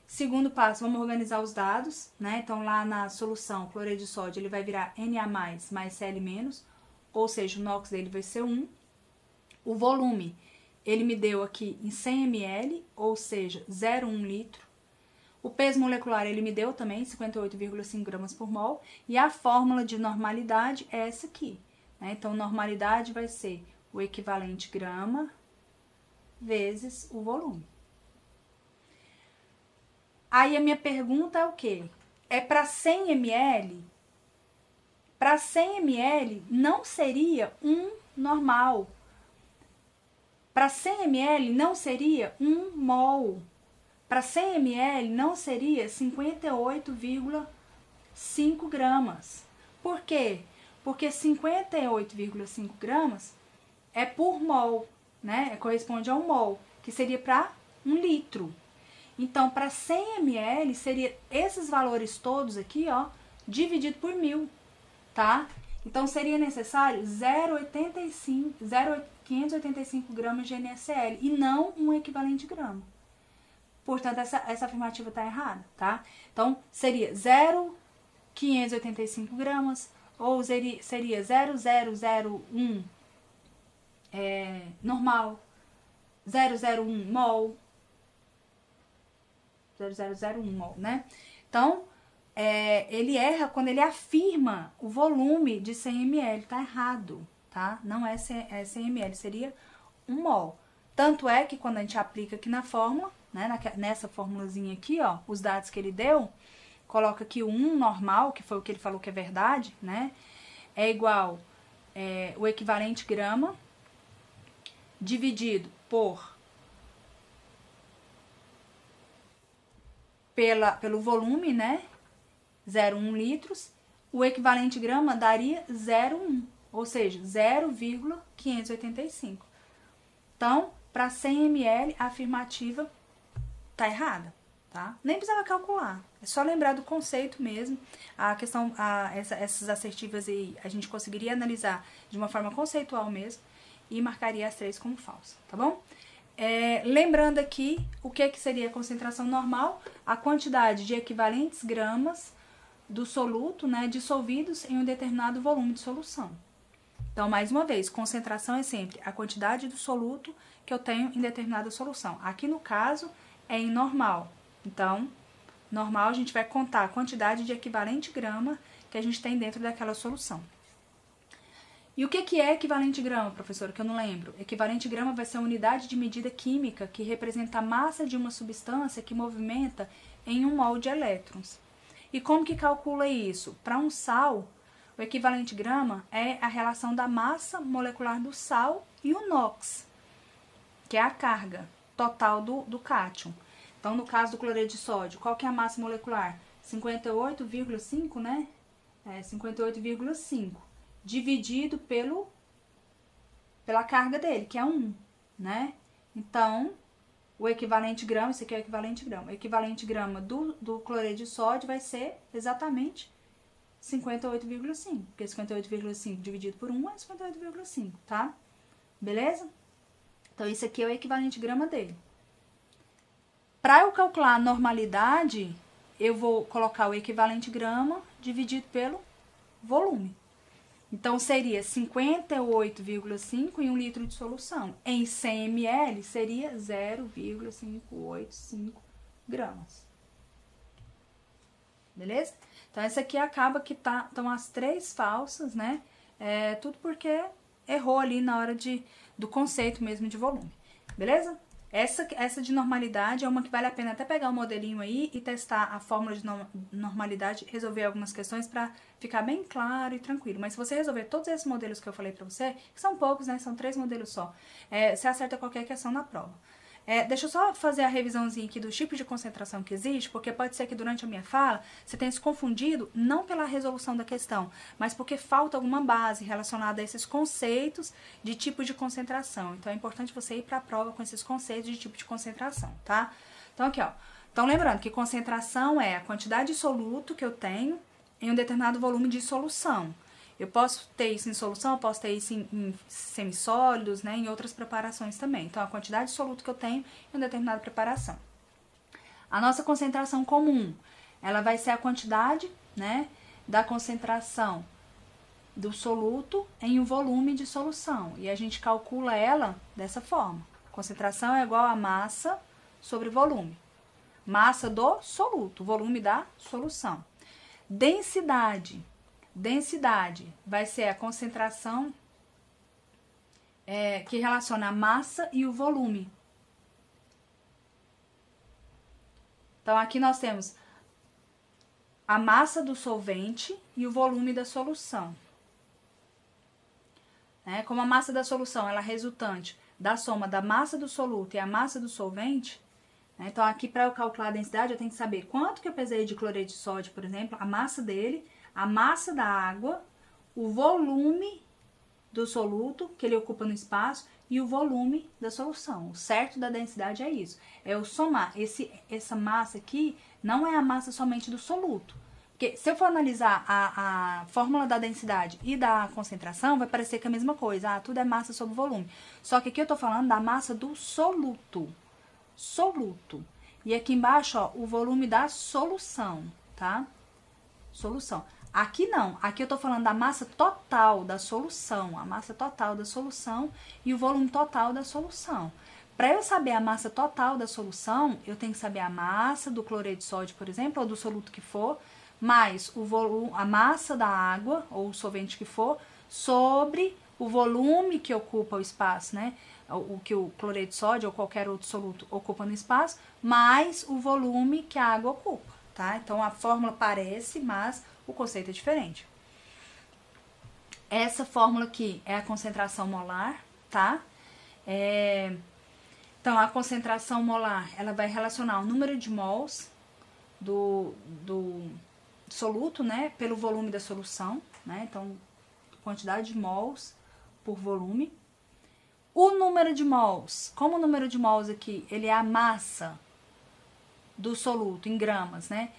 Segundo passo, vamos organizar os dados, né? Então, lá na solução, cloreto de sódio, ele vai virar Na+, mais Cl-, ou seja, o NOx dele vai ser 1. O volume, ele me deu aqui em 100 ml, ou seja, 0,1 litro. O peso molecular, ele me deu também 58,5 gramas por mol. E a fórmula de normalidade é essa aqui, né? Então, normalidade vai ser o equivalente grama vezes o volume. Aí, a minha pergunta é o quê? É para 100 ml? Para 100 ml, não seria um normal. Para 100 ml não seria 1 mol. Para 100 ml não seria 58,5 gramas. Por quê? Porque 58,5 gramas é por mol, né? Corresponde a 1 mol, que seria para 1 litro. Então, para 100 ml seria esses valores todos aqui, ó, dividido por 1000, tá? Então, seria necessário 585 gramas de NaCl e não um equivalente grama. Portanto, essa afirmativa está errada, tá? Então, seria 0,585 gramas ou seria 0,001 normal, 0,01 mol, 0,0001 mol, né? Então, ele erra quando ele afirma o volume de 100 ml, tá errado, tá? Não é 100 ml, seria 1 mol. Tanto é que quando a gente aplica aqui na fórmula, né, nessa formulazinha aqui, ó, os dados que ele deu, coloca aqui o 1 normal, que foi o que ele falou que é verdade, né, é igual o equivalente grama dividido pelo volume, né, 0,1 litros, o equivalente grama daria 0,1, ou seja, 0,585. Então, para 100 ml, a afirmativa tá errada, tá? Nem precisava calcular, é só lembrar do conceito mesmo. A questão, essas assertivas aí, a gente conseguiria analisar de uma forma conceitual mesmo e marcaria as 3 como falsa, tá bom? Lembrando aqui, o que seria a concentração normal? A quantidade de equivalentes gramas do soluto, né, dissolvidos em um determinado volume de solução. Então, mais uma vez, concentração é sempre a quantidade do soluto que eu tenho em determinada solução. Aqui no caso, é em normal. Então, normal a gente vai contar a quantidade de equivalente grama que a gente tem dentro daquela solução. E o que é equivalente grama, professora, que eu não lembro? Equivalente grama vai ser a unidade de medida química que representa a massa de uma substância que movimenta em 1 mol de elétrons. E como que calcula isso? Para um sal, o equivalente grama é a relação da massa molecular do sal e o NOx, que é a carga total do cátion. Então, no caso do cloreto de sódio, qual que é a massa molecular? 58,5, né? 58,5. Dividido pela carga dele, que é 1, né? Então, o equivalente grama, esse aqui é o equivalente grama. O equivalente grama do cloreto de sódio vai ser exatamente 58,5. Porque 58,5 dividido por 1 é 58,5, tá? Beleza? Então, esse aqui é o equivalente grama dele. Para eu calcular a normalidade, eu vou colocar o equivalente grama dividido pelo volume. Então, seria 58,5 em 1 litro de solução. Em 100 ml, seria 0,585 gramas. Beleza? Então, essa aqui acaba que estão as 3 falsas, né? Tudo porque errou ali na hora do conceito mesmo de volume. Beleza? Essa de normalidade é uma que vale a pena até pegar o modelinho aí e testar a fórmula de normalidade, resolver algumas questões para ficar bem claro e tranquilo. Mas se você resolver todos esses modelos que eu falei para você, que são poucos, né? São 3 modelos só, você acerta qualquer questão na prova. Deixa eu só fazer a revisãozinha aqui dos tipos de concentração que existe, porque pode ser que durante a minha fala você tenha se confundido, não pela resolução da questão, mas porque falta alguma base relacionada a esses conceitos de tipo de concentração. Então, é importante você ir para a prova com esses conceitos de tipo de concentração, tá? Então, aqui, ó. Então, lembrando que concentração é a quantidade de soluto que eu tenho em um determinado volume de solução. Eu posso ter isso em solução, eu posso ter isso em semissólidos, né, em outras preparações também. Então, a quantidade de soluto que eu tenho em uma determinada preparação. A nossa concentração comum, ela vai ser a quantidade, né, da concentração do soluto em um volume de solução. E a gente calcula ela dessa forma. Concentração é igual a massa sobre volume. Massa do soluto, volume da solução. Densidade. Densidade vai ser a concentração que relaciona a massa e o volume. Então, aqui nós temos a massa do solvente e o volume da solução. Como a massa da solução ela é resultante da soma da massa do soluto e a massa do solvente, então aqui para eu calcular a densidade eu tenho que saber quanto que eu pesei de cloreto de sódio, por exemplo, a massa dele, a massa da água, o volume do soluto que ele ocupa no espaço e o volume da solução. O certo da densidade é isso. É eu somar. Essa massa aqui não é a massa somente do soluto. Porque se eu for analisar a fórmula da densidade e da concentração, vai parecer que é a mesma coisa. Tudo é massa sobre volume. Só que aqui eu tô falando da massa do soluto. Soluto. E aqui embaixo, ó, o volume da solução, tá? Solução. Aqui não, aqui eu tô falando da massa total da solução, a massa total da solução e o volume total da solução. Para eu saber a massa total da solução, eu tenho que saber a massa do cloreto de sódio, por exemplo, ou do soluto que for, mais o volume, a massa da água, ou o solvente que for, sobre o volume que ocupa o espaço, né? O que o cloreto de sódio ou qualquer outro soluto ocupa no espaço, mais o volume que a água ocupa, tá? Então, a fórmula parece, mas o conceito é diferente. Essa fórmula aqui é a concentração molar, tá? Então, a concentração molar, ela vai relacionar o número de mols do soluto, né, pelo volume da solução, né? Então, quantidade de mols por volume. O número de mols, como o número de mols aqui, ele é a massa do soluto em gramas, né?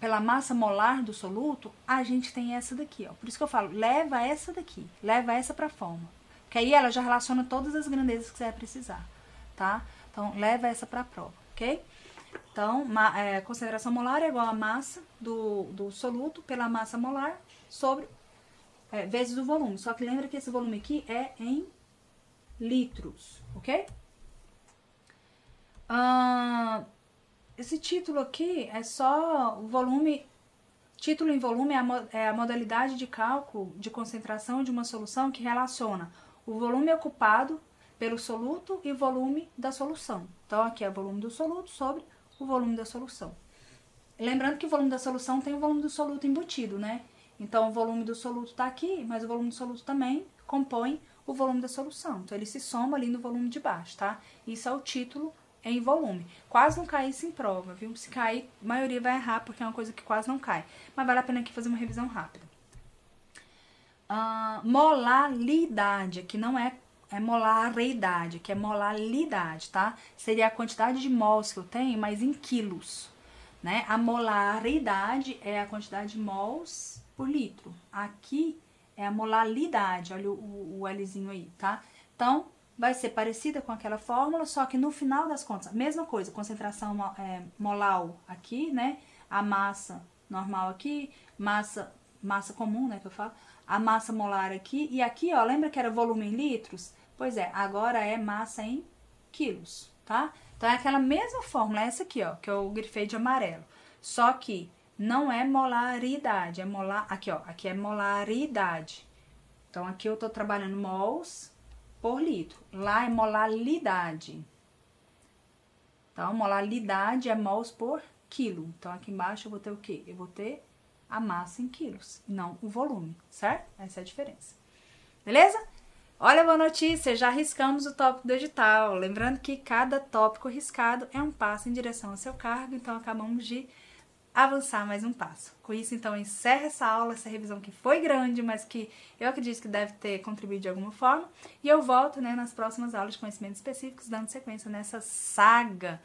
Pela massa molar do soluto, a gente tem essa daqui, ó. Por isso que eu falo, leva essa daqui, leva essa pra fórmula. Porque aí ela já relaciona todas as grandezas que você vai precisar, tá? Então, leva essa pra prova, ok? Então, concentração molar é igual a massa do soluto pela massa molar sobre vezes o volume. Só que lembra que esse volume aqui é em litros, ok? Esse título aqui é só o volume. Título em volume é a modalidade de cálculo de concentração de uma solução que relaciona o volume ocupado pelo soluto e o volume da solução. Então, aqui é o volume do soluto sobre o volume da solução. Lembrando que o volume da solução tem o volume do soluto embutido, né? Então, o volume do soluto tá aqui, mas o volume do soluto também compõe o volume da solução. Então, ele se soma ali no volume de baixo, tá? Isso é o título em volume. Quase não cai isso em prova, viu? Se cair, a maioria vai errar, porque é uma coisa que quase não cai. Mas vale a pena aqui fazer uma revisão rápida. Molaridade, que não é molaridade, que é molalidade, tá? Seria a quantidade de mols que eu tenho, mas em quilos, né? A molaridade é a quantidade de mols por litro. Aqui é a molalidade, olha o Lzinho aí, tá? Então, vai ser parecida com aquela fórmula, só que no final das contas, mesma coisa, concentração molal aqui, né? A massa normal aqui, massa comum, né, que eu falo, a massa molar aqui, e aqui, ó, lembra que era volume em litros? Pois é, agora é massa em quilos, tá? Então, é aquela mesma fórmula, essa aqui, ó, que eu grifei de amarelo. Só que não é molaridade, é aqui, ó, aqui é molaridade. Então, aqui eu tô trabalhando mols por litro. Lá é molalidade. Então, molalidade é mols por quilo. Então, aqui embaixo eu vou ter o quê? Eu vou ter a massa em quilos, não o volume, certo? Essa é a diferença. Beleza? Olha a boa notícia, já riscamos o tópico do edital. Lembrando que cada tópico riscado é um passo em direção ao seu cargo, então acabamos de avançar mais um passo. Com isso, então, encerra essa aula, essa revisão que foi grande, mas que eu acredito que deve ter contribuído de alguma forma. E eu volto, né, nas próximas aulas de conhecimentos específicos, dando sequência nessa saga